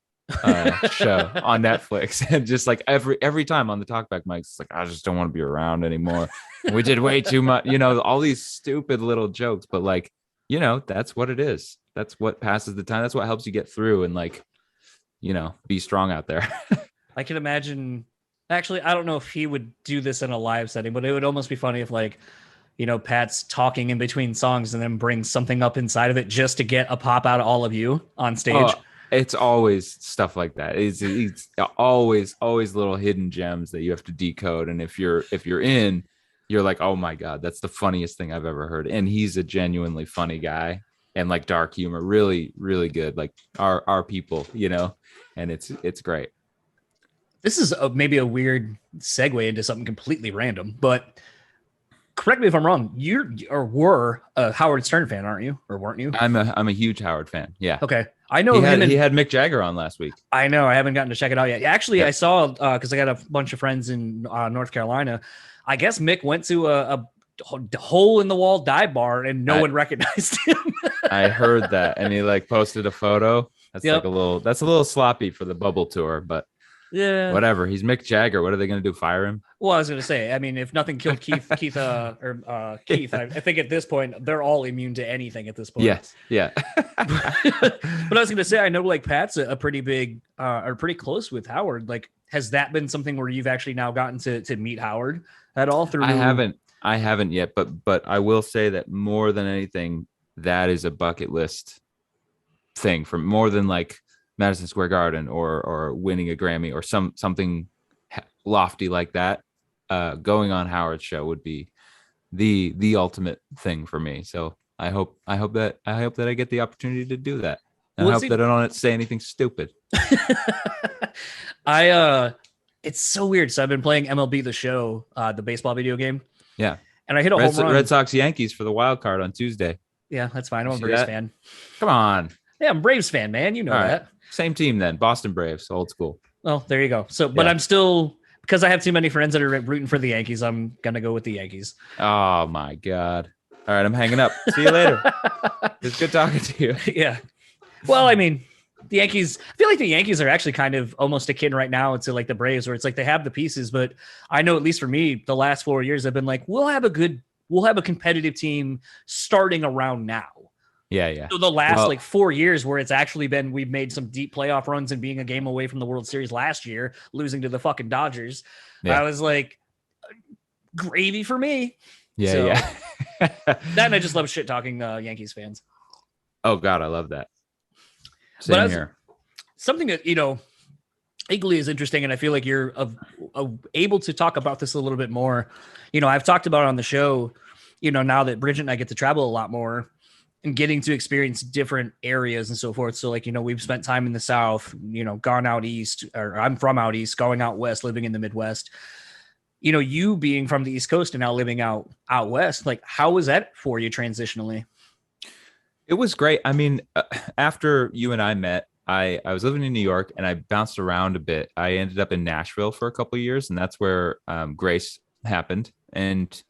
show on Netflix, and just like every time on the talkback mics, it's like, I just don't want to be around anymore. We did way too much, all these stupid little jokes, but like, that's what it is. That's what passes the time. That's what helps you get through and like, be strong out there. I can imagine Actually, I don't know if he would do this in a live setting, but it would almost be funny if like, Pat's talking in between songs and then brings something up inside of it just to get a pop out of all of you on stage. Oh, it's always stuff like that. It's always little hidden gems that you have to decode. And if you're in, you're like, oh my God, that's the funniest thing I've ever heard. And he's a genuinely funny guy and like dark humor, really, really good. Like our people, and it's great. This is maybe a weird segue into something completely random, but correct me if I'm wrong. Were a Howard Stern fan, aren't you? Or weren't you? I'm a huge Howard fan. Yeah. Okay. I know he had Mick Jagger on last week. I know. I haven't gotten to check it out yet. Actually, I saw, because I got a bunch of friends in North Carolina. I guess Mick went to a hole in the wall dive bar and no one recognized him. I heard that. And he like posted a photo. That's Yep. that's a little sloppy for the bubble tour, but Yeah. whatever. He's Mick Jagger. What are they going to do? Fire him? Well, I was going to say, I mean, if nothing killed Keith, Keith, I think at this point, they're all immune to anything at this point. Yes. Yeah. But I was going to say, I know like Pat's a pretty big, or pretty close with Howard. Like, has that been something where you've actually now gotten to meet Howard at all through? I haven't yet, but I will say that more than anything, that is a bucket list thing for more than like Madison Square Garden or winning a Grammy or something lofty like that. Going on Howard's show would be the ultimate thing for me. So I hope that I get the opportunity to do that. And I hope that I don't say anything stupid. It's so weird. So I've been playing MLB The Show, the baseball video game. Yeah. And I hit a home run. Red Sox Yankees for the wild card on Tuesday. Yeah, that's fine. I'm a Braves fan. Come on. Yeah, I'm a Braves fan, man. You know that. Same team then. Boston Braves, old school. Well, there you go. So, but I'm still, because I have too many friends that are rooting for the Yankees, I'm going to go with the Yankees. Oh my God. All right, I'm hanging up. See you later. It's good talking to you. Yeah. Well, I mean, the Yankees, I feel like the Yankees are actually kind of almost akin right now to like the Braves, where it's like they have the pieces, but I know at least for me, the last 4 years, I've been like, we'll have a competitive team starting around now. Yeah. So the last 4 years where it's actually been, we've made some deep playoff runs and being a game away from the World Series last year, losing to the fucking Dodgers. Yeah. I was like, gravy for me. Yeah. That and I just love shit talking Yankees fans. Oh God, I love that. Same here. Something that, equally as interesting, and I feel like you're able to talk about this a little bit more. I've talked about it on the show, now that Bridget and I get to travel a lot more and getting to experience different areas and so forth. So like, we've spent time in the South, gone out East, or I'm from out East, going out West, living in the Midwest. You being from the East Coast and now living out West, like how was that for you transitionally? It was great. I mean, after you and I met, I was living in New York and I bounced around a bit. I ended up in Nashville for a couple of years, and that's where Grace happened. And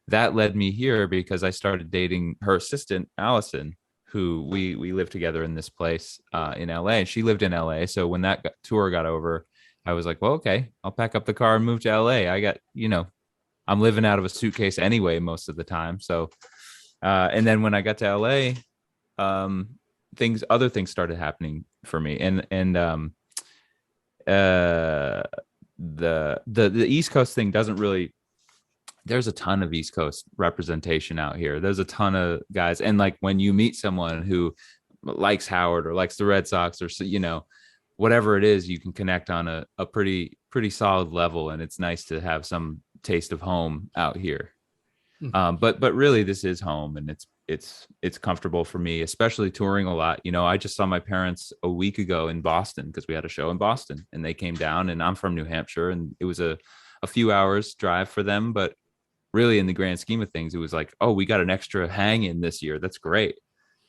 that led me here because I started dating her assistant, Allison, who we lived together in this place in LA. And she lived in LA. So when that tour got over, I was like, well, okay, I'll pack up the car and move to LA. I got, I'm living out of a suitcase anyway most of the time. So, and then when I got to LA, other things started happening for me. And the East Coast thing doesn't really, there's a ton of East Coast representation out here. There's a ton of guys. And like when you meet someone who likes Howard or likes the Red Sox or, whatever it is, you can connect on a pretty solid level. And it's nice to have some taste of home out here. Mm-hmm. But really this is home, and it's comfortable for me, especially touring a lot. I just saw my parents a week ago in Boston because we had a show in Boston, and they came down, and I'm from New Hampshire, and it was a few hours drive for them, but really in the grand scheme of things, it was like, oh, we got an extra hang in this year. That's great.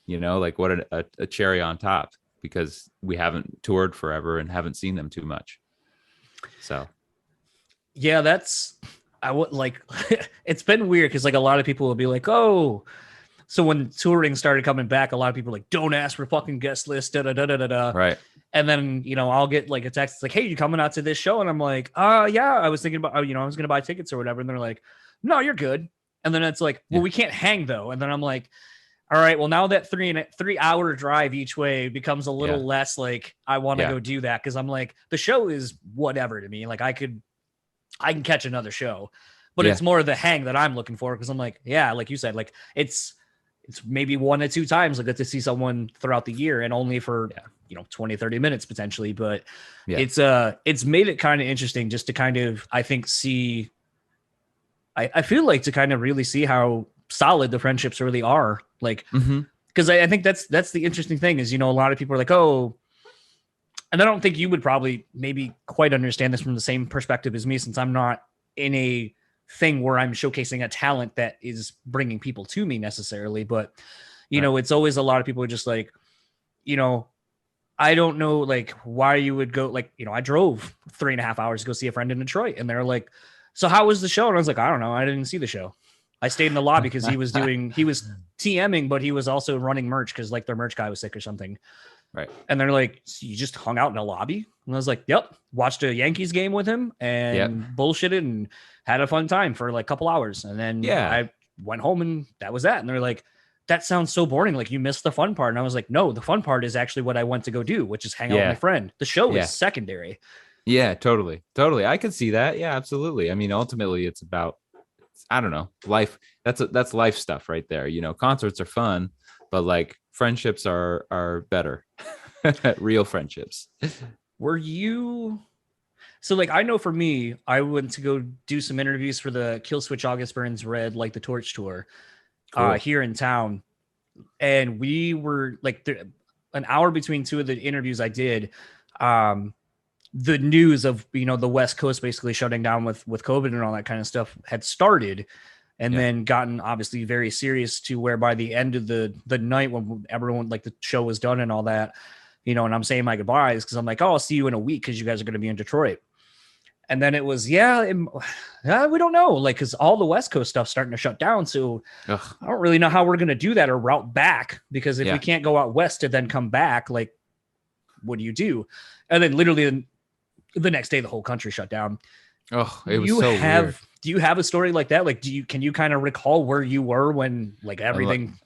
Like what a cherry on top, because we haven't toured forever and haven't seen them too much. So. Yeah, I would like, it's been weird because like a lot of people will be like, oh, so when touring started coming back, a lot of people were like, don't ask for fucking guest list, da da da da da. Right. And then, I'll get like a text like, hey, you coming out to this show? And I'm like, yeah, I was thinking about, I was going to buy tickets or whatever. And they're like, no, you're good. And then it's like, well, we can't hang though. And then I'm like, all right, well, now that 3 hour drive each way becomes a little less like I want to go do that. Cause I'm like, the show is whatever to me. Like I could I can catch another show. But Yeah. it's more the hang that I'm looking for, because I'm like, yeah, like you said, like it's maybe 1 to 2 times I get to see someone throughout the year, and only for 20, 30 minutes potentially. But it's made it kind of interesting just to kind of, I think, see, I feel like to kind of really see how solid the friendships really are. Like, because I think that's the interesting thing is, a lot of people are like, oh, and I don't think you would probably maybe quite understand this from the same perspective as me, since I'm not in a thing where I'm showcasing a talent that is bringing people to me necessarily. But, it's always a lot of people are just like, I don't know, like, why you would go, like, I drove 3.5 hours to go see a friend in Detroit, and they're like, so how was the show? And I was like, I don't know. I didn't see the show. I stayed in the lobby because he was TMing, but he was also running merch because like their merch guy was sick or something. Right. And they're like, so you just hung out in a lobby? And I was like, yep. Watched a Yankees game with him and bullshitted and had a fun time for like a couple hours. And then I went home and that was that. And they're like, that sounds so boring. Like you missed the fun part. And I was like, no, the fun part is actually what I went to go do, which is hang out with my friend. The show is secondary. Yeah, totally. I could see that. Yeah, absolutely. I mean, ultimately it's about, I don't know, life. That's life stuff right there. Concerts are fun, but like friendships are better. Real friendships. Were you, so like, I know for me, I went to go do some interviews for the Kill Switch August Burns Red, like the Torch tour here in town. And we were like an hour between two of the interviews I did. The news of, the West Coast basically shutting down with COVID and all that kind of stuff had started, and then gotten obviously very serious to where by the end of the night when everyone, like the show was done and all that, and I'm saying my goodbyes because I'm like, oh, I'll see you in a week because you guys are going to be in Detroit. And then it was, we don't know, like, because all the West Coast stuff's starting to shut down. So I don't really know how we're going to do that or route back, because if we can't go out West to then come back, like, what do you do? And then literally the next day, the whole country shut down. Oh, it was so weird. Do you have a story like that? Like, can you kind of recall where you were when like everything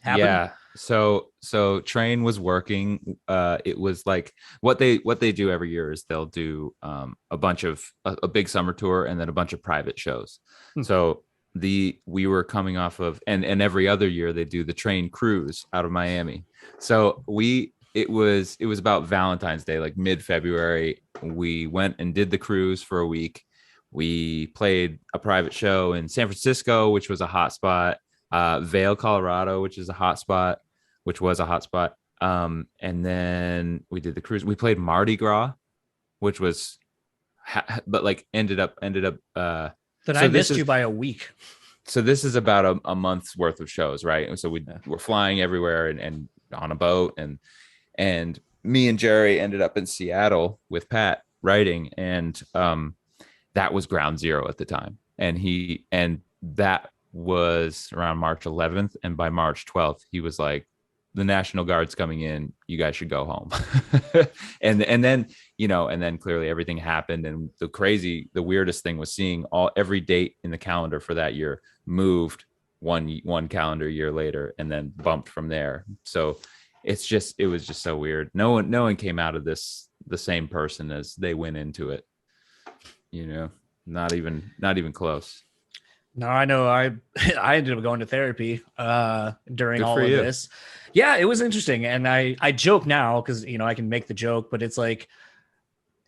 happened? Yeah. So Train was working. It was like what they do every year is they'll do a bunch of a big summer tour and then a bunch of private shows. So we were coming off of, and every other year they do the Train cruise out of Miami. So it was about Valentine's Day, like mid-February. We went and did the cruise for a week. We played a private show in San Francisco, which was a hot spot. Vail, Colorado, which was a hot spot. And then we did the cruise. We played Mardi Gras, which was, but like ended up. I missed you by a week. So this is about a month's worth of shows, right? And so we're flying everywhere and on a boat, and me and Jerry ended up in Seattle with Pat writing, and that was ground zero at the time. And that was around March 11th. And by March 12th, he was like, the National Guard's coming in, you guys should go home. and then clearly everything happened. And the weirdest thing was seeing every date in the calendar for that year moved one calendar year later and then bumped from there. So it was just so weird. No one came out of this the same person as they went into it. Not even close. No, I know. I ended up going to therapy during all of this. Yeah, it was interesting. And I joke now because, I can make the joke, but it's like,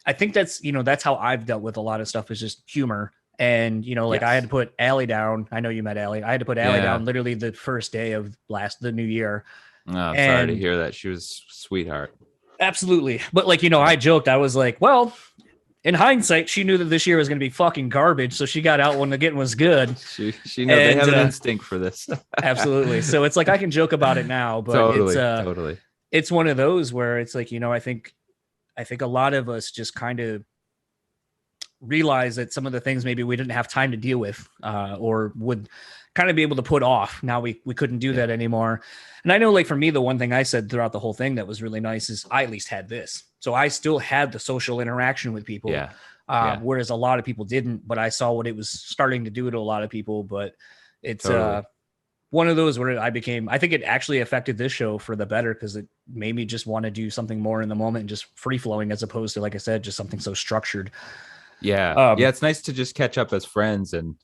I think that's how I've dealt with a lot of stuff is just humor. And, I had to put Allie down. I know you met Allie. I had to put Allie down literally the first day of the new year. Oh, sorry to hear that. She was a sweetheart. Absolutely. But I joked, I was like, well, in hindsight, she knew that this year was going to be fucking garbage. So she got out when the getting was good. She knew they have an instinct for this. Absolutely. So it's like, I can joke about it now, but totally. It's one of those where it's like, I think a lot of us just kind of realize that some of the things maybe we didn't have time to deal with or would kind of be able to put off. Now we couldn't do that anymore. And I know, like, for me, the one thing I said throughout the whole thing that was really nice is I at least had this. So I still had the social interaction with people, whereas a lot of people didn't, but I saw what it was starting to do to a lot of people. But it's one of those where I think it actually affected this show for the better, because it made me just want to do something more in the moment and just free flowing, as opposed to, like I said, just something so structured. Yeah. Yeah. It's nice to just catch up as friends and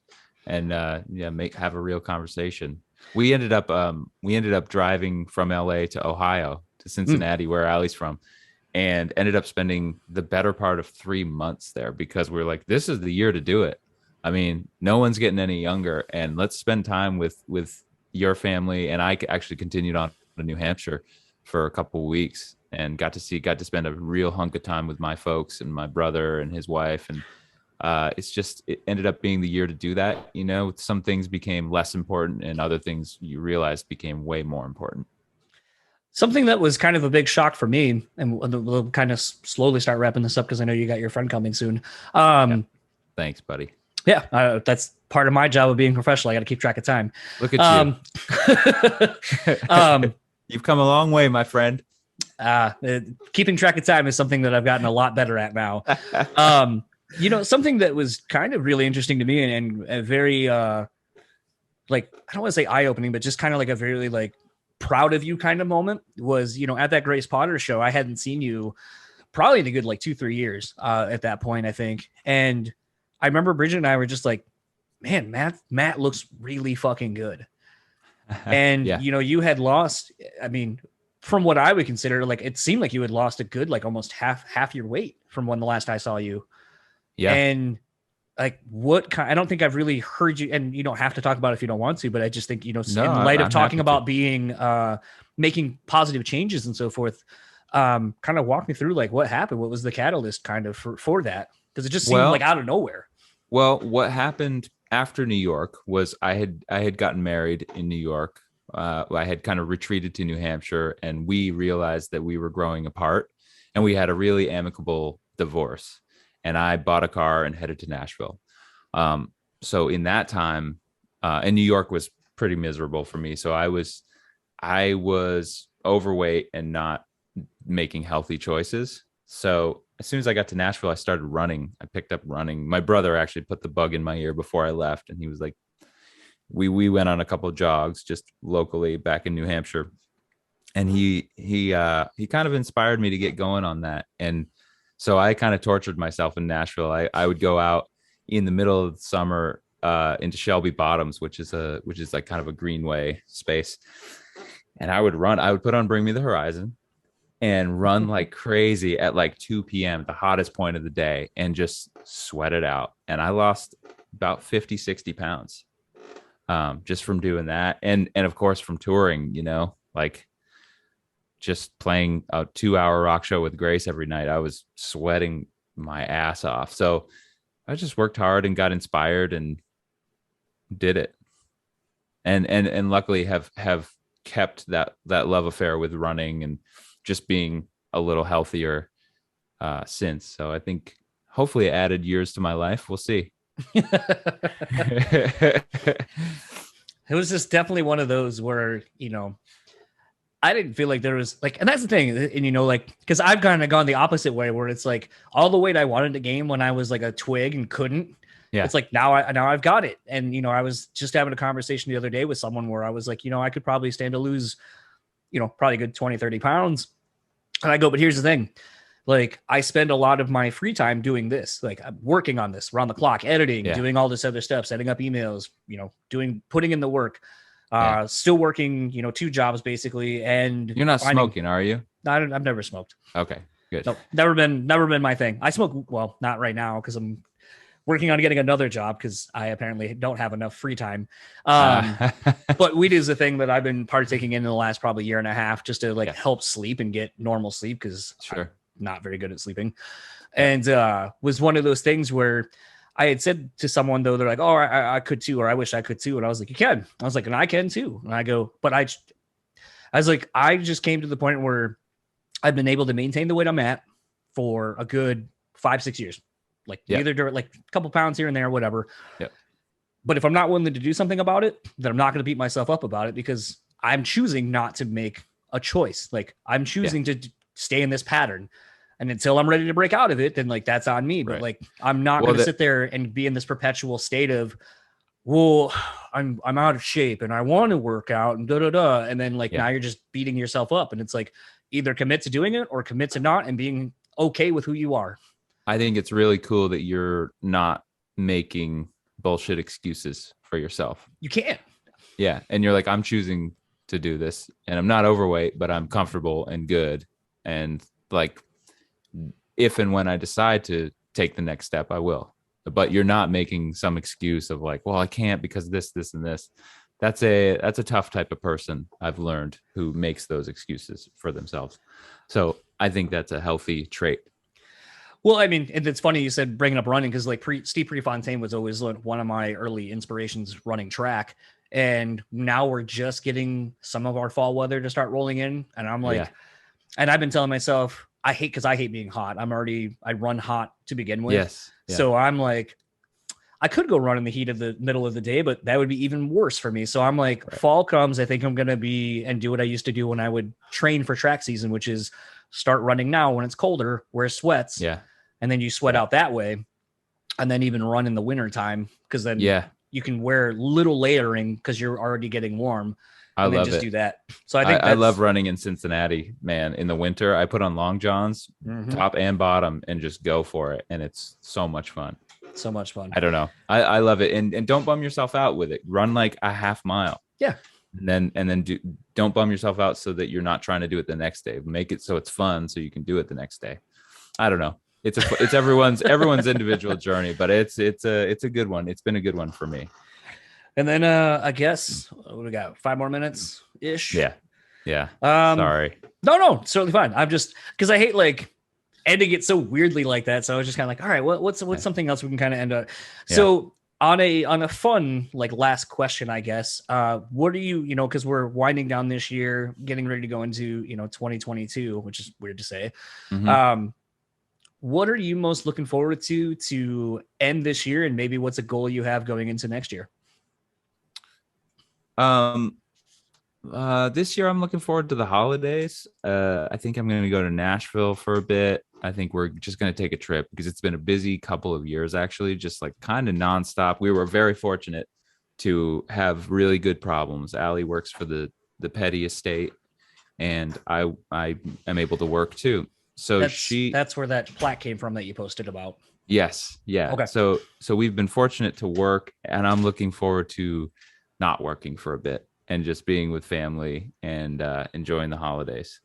have a real conversation. We ended up driving from LA to Ohio to Cincinnati, where Allie's from, and ended up spending the better part of 3 months there because we're like, this is the year to do it. I mean, no one's getting any younger, and let's spend time with your family. And I actually continued on to New Hampshire for a couple of weeks and got to spend a real hunk of time with my folks and my brother and his wife. And it ended up being the year to do that. You know, some things became less important and other things you realized became way more important. Something that was kind of a big shock for me, and we'll kind of slowly start wrapping this up because I know you got your friend coming soon. Thanks, buddy. Yeah, that's part of my job of being professional. I got to keep track of time. Look at you. You've come a long way, my friend. Keeping track of time is something that I've gotten a lot better at now. You know, something that was kind of really interesting to me and a very, like, I don't want to say eye-opening, but just kind of like a very, like, proud of you kind of moment was, you know, at that Grace Potter show, I hadn't seen you probably in a good, like, 2-3 years at that point, I think. And I remember Bridget and I were just like, man, Matt looks really fucking good. And, you know, you had lost, I mean, from what I would consider, like, it seemed like you had lost a good, like, almost half your weight from when the last I saw you. Yeah. And like, I don't think I've really heard you, and you don't have to talk about it if you don't want to, but I just think, you know, in light of talking about being, making positive changes and so forth, kind of walk me through like what happened. What was the catalyst kind of for that? Because it just seemed like out of nowhere. Well, what happened after New York was I had gotten married in New York. I had kind of retreated to New Hampshire, and we realized that we were growing apart, and we had a really amicable divorce. And I bought a car and headed to Nashville. So in that time, and New York was pretty miserable for me. So I was overweight and not making healthy choices. So as soon as I got to Nashville, I started running. I picked up running. My brother actually put the bug in my ear before I left. And he was like, we went on a couple of jogs just locally back in New Hampshire. And he kind of inspired me to get going on that. And so I kind of tortured myself in Nashville. I would go out in the middle of the summer into Shelby Bottoms, which is like kind of a greenway space. And I would run. I would put on Bring Me the Horizon and run like crazy at like 2 p.m., the hottest point of the day, and just sweat it out. And I lost about 50, 60 pounds just from doing that. And of course, from touring, you know, like just playing a 2-hour rock show with Grace every night, I was sweating my ass off. So I just worked hard and got inspired and did it. And luckily have kept that love affair with running and just being a little healthier since. So I think hopefully it added years to my life. We'll see. It was just definitely one of those where, you know, I didn't feel like there was like, and that's the thing. And, you know, like, cause I've kind of gone the opposite way where it's like all the weight I wanted to gain when I was like a twig and couldn't, it's like, now I've got it. And, you know, I was just having a conversation the other day with someone where I was like, you know, I could probably stand to lose, you know, probably a good 20, 30 pounds. And I go, but here's the thing. Like, I spend a lot of my free time doing this. Like, I'm working on this around the clock, editing, doing all this other stuff, setting up emails, you know, putting in the work. Still working, you know, 2 jobs basically. And you're not smoking, are you? I've never smoked. Okay, good. No, never been my thing. I smoke. Well, not right now because I'm working on getting another job because I apparently don't have enough free time. But weed is a thing that I've been partaking in the last probably year and a half just to like help sleep and get normal sleep because I'm not very good at sleeping. And was one of those things where I had said to someone, though, they're like, oh, I could too, or I wish I could too. And I was like, you can. I was like, and I can too. And I go, but I was like, I just came to the point where I've been able to maintain the weight I'm at for a good 5-6 years. Like either like a couple pounds here and there, whatever. Yeah. But if I'm not willing to do something about it, then I'm not going to beat myself up about it because I'm choosing not to make a choice. Like I'm choosing to stay in this pattern. And until I'm ready to break out of it, then like that's on me. But like I'm not going to sit there and be in this perpetual state of, well, I'm out of shape and I want to work out and and then like now you're just beating yourself up. And it's like either commit to doing it or commit to not and being okay with who you are. I think it's really cool that you're not making bullshit excuses for yourself. You can't. Yeah. And you're like, I'm choosing to do this, and I'm not overweight, but I'm comfortable and good. And like, if and when I decide to take the next step, I will. But you're not making some excuse of like, well, I can't because this, and this. That's a tough type of person, I've learned, who makes those excuses for themselves. So I think that's a healthy trait. Well, I mean, it's funny you said bringing up running, because like Steve Prefontaine was always one of my early inspirations running track. And now we're just getting some of our fall weather to start rolling in. And I'm like, and I've been telling myself, I hate being hot. I run hot to begin with. Yes. Yeah. So I'm like, I could go run in the heat of the middle of the day, but that would be even worse for me. So I'm like, fall comes, I think I'm going to be and do what I used to do when I would train for track season, which is start running now when it's colder, wear sweats. Yeah. And then you sweat out that way. And then even run in the winter time, because then you can wear little layering because you're already getting warm. I love just it. do that. So I think I love running in Cincinnati, man. In the winter, I put on long johns, top and bottom, and just go for it. And it's so much fun. So much fun. I don't know. I love it. And don't bum yourself out with it. Run like a half mile. Yeah. And then don't bum yourself out so that you're not trying to do it the next day. Make it so it's fun so you can do it the next day. I don't know. It's everyone's individual journey, but it's a good one. It's been a good one for me. And then I guess we got 5 more minutes ish. Yeah. Sorry. No, it's totally fine. I'm just, because I hate like ending it so weirdly like that. So I was just kind of like, all right, what's something else we can kind of end up. Yeah. So on a fun like last question, I guess, what are you, because we're winding down this year, getting ready to go into 2022, which is weird to say. Mm-hmm. What are you most looking forward to end this year, and maybe what's a goal you have going into next year? This year I'm looking forward to the holidays. I think I'm going to go to Nashville for a bit. I think we're just going to take a trip because it's been a busy couple of years, actually, just like kind of nonstop. We were very fortunate to have really good problems. Allie works for the Petty estate, and I am able to work too. So that's where that plaque came from that you posted about. Yes. Yeah. Okay. So we've been fortunate to work, and I'm looking forward to not working for a bit and just being with family and enjoying the holidays.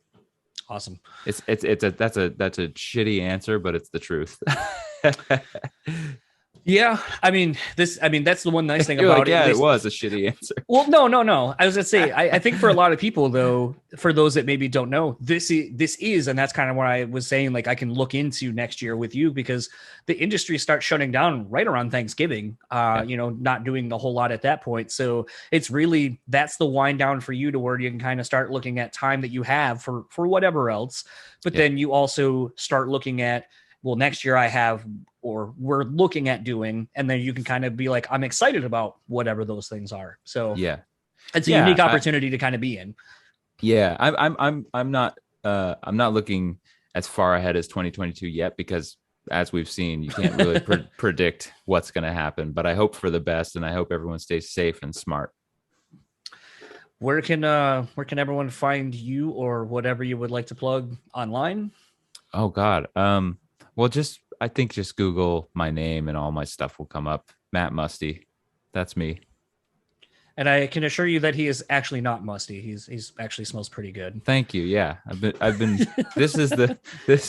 Awesome. That's a shitty answer, but it's the truth. Yeah, that's the one nice thing about it. Yeah, it was a shitty answer. Well, no. I was gonna say, I think for a lot of people, though, for those that maybe don't know, this is, and that's kind of what I was saying. Like, I can look into next year with you, because the industry starts shutting down right around Thanksgiving. Not doing a whole lot at that point. So it's really, that's the wind down for you to where you can kind of start looking at time that you have for whatever else. But then you also start looking at, well, next year I have, or we're looking at doing, and then you can kind of be like, I'm excited about whatever those things are. So it's a unique opportunity to kind of be in. Yeah. I'm not looking as far ahead as 2022 yet, because as we've seen, you can't really predict what's going to happen, but I hope for the best, and I hope everyone stays safe and smart. Where can everyone find you, or whatever you would like to plug online? Oh God. Well, I think just Google my name and all my stuff will come up. Matt Musty. That's me. And I can assure you that he is actually not musty. He's actually smells pretty good. Thank you. Yeah. I've been this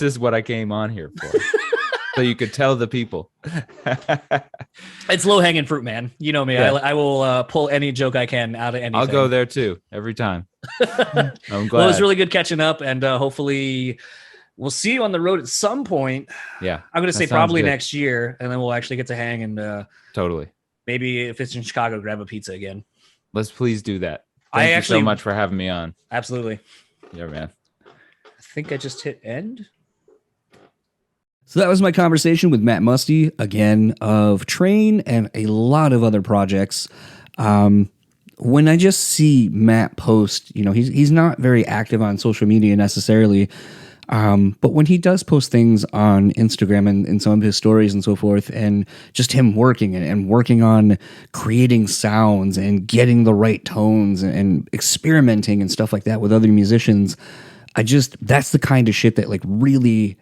is what I came on here for. So you could tell the people. It's low hanging fruit, man. You know me. Yeah. I will pull any joke I can out of anything. I'll go there too every time. I'm glad. Well, it was really good catching up, and hopefully we'll see you on the road at some point. Yeah. I'm going to say probably next year, and then we'll actually get to hang and totally. Maybe if it's in Chicago, grab a pizza again. Let's please do that. Thank you so much for having me on. Absolutely. Yeah, man. I think I just hit end. So that was my conversation with Matt Musty, again, of Train and a lot of other projects. When I just see Matt post, he's not very active on social media necessarily, but when he does post things on Instagram and some of his stories and so forth, and just him working and working on creating sounds and getting the right tones and experimenting and stuff like that with other musicians, that's the kind of shit that like really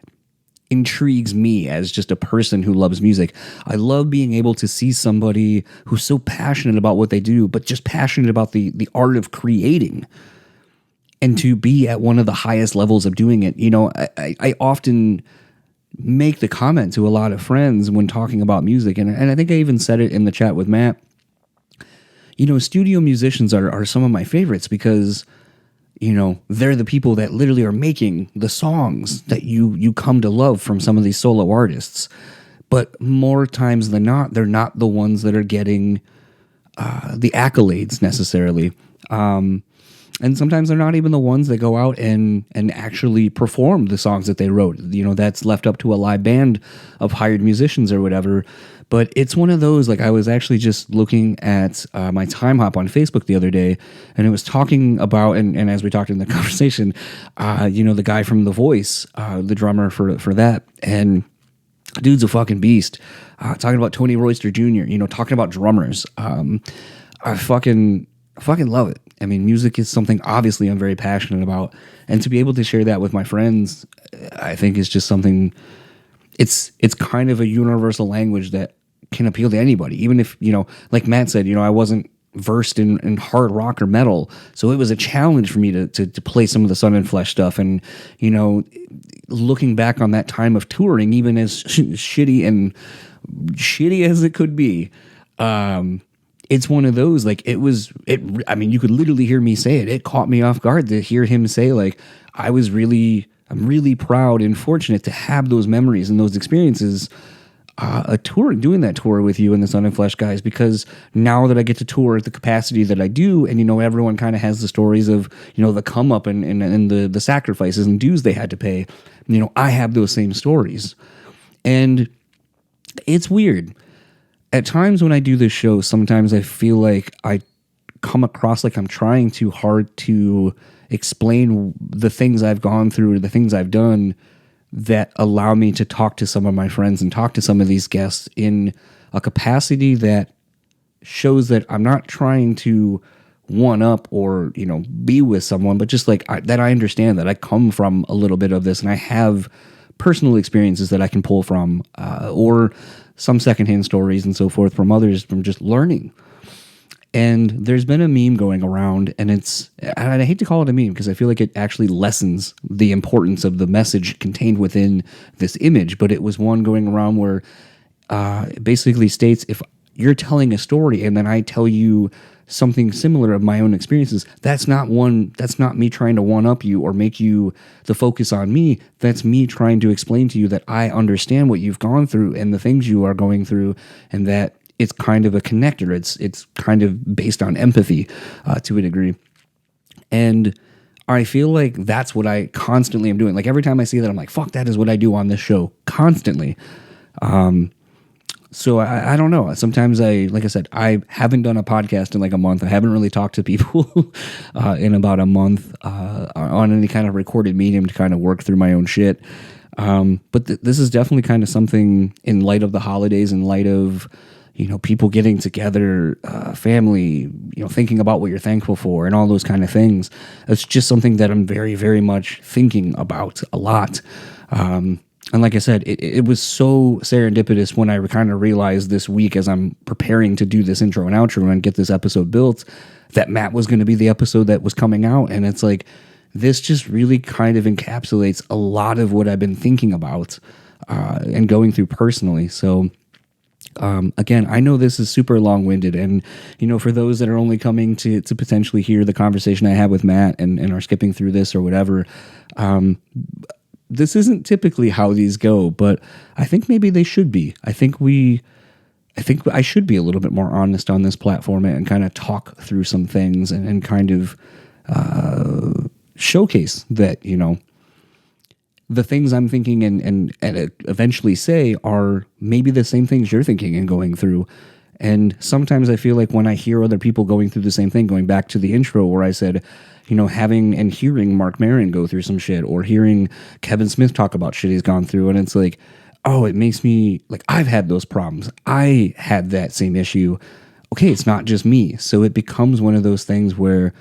intrigues me as just a person who loves music. I love being able to see somebody who's so passionate about what they do, but just passionate about the art of creating, and to be at one of the highest levels of doing it. You know, I often make the comment to a lot of friends when talking about music, and I think I even said it in the chat with Matt. You know, studio musicians are some of my favorites because, you know, they're the people that literally are making the songs that you come to love from some of these solo artists. But more times than not, they're not the ones that are getting the accolades necessarily. And sometimes they're not even the ones that go out and actually perform the songs that they wrote. You know, that's left up to a live band of hired musicians or whatever. But it's one of those, like, I was actually just looking at my time hop on Facebook the other day, and it was talking about, and as we talked in the conversation, you know, the guy from The Voice, the drummer for that, and dude's a fucking beast. Talking about Tony Royster Jr., you know, talking about drummers. I fucking love it. I mean, music is something obviously I'm very passionate about, and to be able to share that with my friends, I think is just something. It's kind of a universal language that can appeal to anybody, even if, you know, like Matt said, you know, I wasn't versed in hard rock or metal, so it was a challenge for me to play some of the Sun and Flesh stuff, and, you know, looking back on that time of touring, even as shitty as it could be. It's one of those, like, I mean, you could literally hear me say it. It caught me off guard to hear him say, like, I'm really proud and fortunate to have those memories and those experiences, doing that tour with you and the Sun and Flesh guys, because now that I get to tour at the capacity that I do, and, you know, everyone kind of has the stories of, you know, the come up and the sacrifices and dues they had to pay. You know, I have those same stories. And it's weird. At times when I do this show, sometimes I feel like I come across like I'm trying too hard to explain the things I've gone through, the things I've done that allow me to talk to some of my friends and talk to some of these guests in a capacity that shows that I'm not trying to one up or, you know, be with someone, but just like that I understand that I come from a little bit of this, and I have personal experiences that I can pull from, or some secondhand stories and so forth from others, from just learning. And there's been a meme going around, and I hate to call it a meme because I feel like it actually lessens the importance of the message contained within this image, but it was one going around where it basically states, if you're telling a story and then I tell you something similar of my own experiences, that's not me trying to one up you or make you the focus on me. That's me trying to explain to you that I understand what you've gone through and the things you are going through, and that it's kind of a connector. It's kind of based on empathy to a degree. And I feel like that's what I constantly am doing. Like, every time I see that, I'm like, fuck, that is what I do on this show constantly. So I don't know. Sometimes like I said, I haven't done a podcast in like a month. I haven't really talked to people in about a month on any kind of recorded medium to kind of work through my own shit. But this is definitely kind of something in light of the holidays, in light of, you know, people getting together, family, you know, thinking about what you're thankful for and all those kind of things. It's just something that I'm very, very much thinking about a lot. And like I said, it was so serendipitous when I kind of realized this week, as I'm preparing to do this intro and outro and get this episode built, that Matt was going to be the episode that was coming out. And it's like, this just really kind of encapsulates a lot of what I've been thinking about and going through personally. So again, I know this is super long-winded, and, you know, for those that are only coming to potentially hear the conversation I had with Matt and are skipping through this or whatever, this isn't typically how these go, but I think maybe they should be. I think I should be a little bit more honest on this platform and kind of talk through some things and kind of showcase that, you know, the things I'm thinking and eventually say are maybe the same things you're thinking and going through. And sometimes I feel like when I hear other people going through the same thing, going back to the intro where I said, you know, having and hearing Mark Maron go through some shit, or hearing Kevin Smith talk about shit he's gone through, and it's like, oh, it makes me, like, I've had those problems. I had that same issue. Okay, it's not just me. So it becomes one of those things where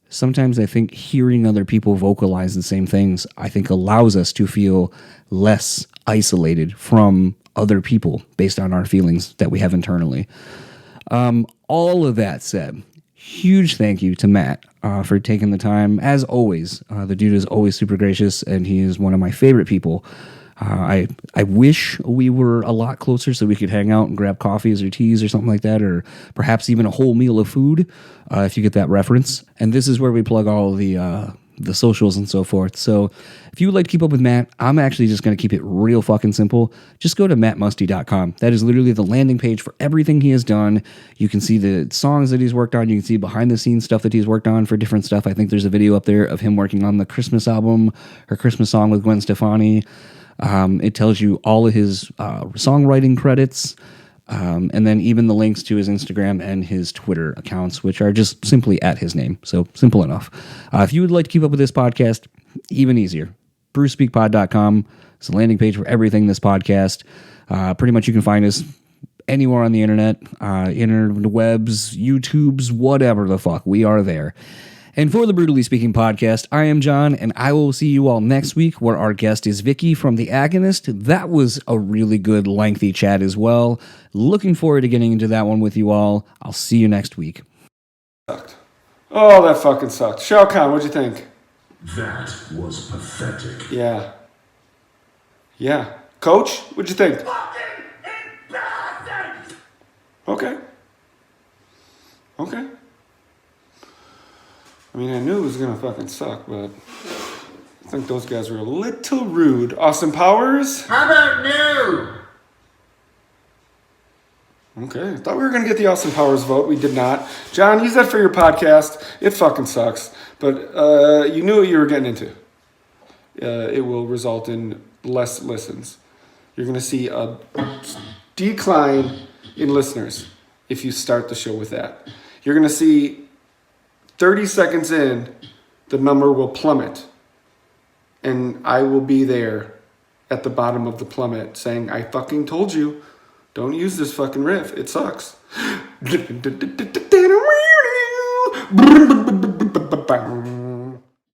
sometimes I think hearing other people vocalize the same things, I think allows us to feel less isolated from other people based on our feelings that we have internally. All of that said, huge thank you to Matt for taking the time. As always, the dude is always super gracious, and he is one of my favorite people. I wish we were a lot closer so we could hang out and grab coffees or teas or something like that, or perhaps even a whole meal of food, if you get that reference. And this is where we plug all of the socials and so forth. So if you would like to keep up with Matt, I'm actually just going to keep it real fucking simple. Just go to mattmusty.com. That is literally the landing page for everything he has done. You can see the songs that he's worked on. You can see behind the scenes stuff that he's worked on for different stuff. I think there's a video up there of him working on the Christmas album, her Christmas song with Gwen Stefani. It tells you all of his songwriting credits. And then even the links to his Instagram and his Twitter accounts, which are just simply at his name. So simple enough. If you would like to keep up with this podcast, even easier. BREWspeakPod.com. It's the landing page for everything this podcast. Pretty much you can find us anywhere on the internet, interwebs, YouTubes, whatever the fuck. We are there. And for the BREWtally Speaking Podcast, I am John, and I will see you all next week, where our guest is Vicky from The Agonist. That was a really good, lengthy chat as well. Looking forward to getting into that one with you all. I'll see you next week. Sucked. Oh, that fucking sucked. Shao Kahn, what'd you think? That was pathetic. Yeah. Yeah. Coach, what'd you think? Okay. Okay. I mean, I knew it was going to fucking suck, but I think those guys were a little rude. Austin Powers? How about new? Okay, I thought we were going to get the Austin Powers vote. We did not. John, use that for your podcast. It fucking sucks. But you knew what you were getting into. It will result in less listens. You're going to see a decline in listeners if you start the show with that. You're going to see 30 seconds in, the number will plummet. And I will be there at the bottom of the plummet saying, I fucking told you, don't use this fucking riff. It sucks.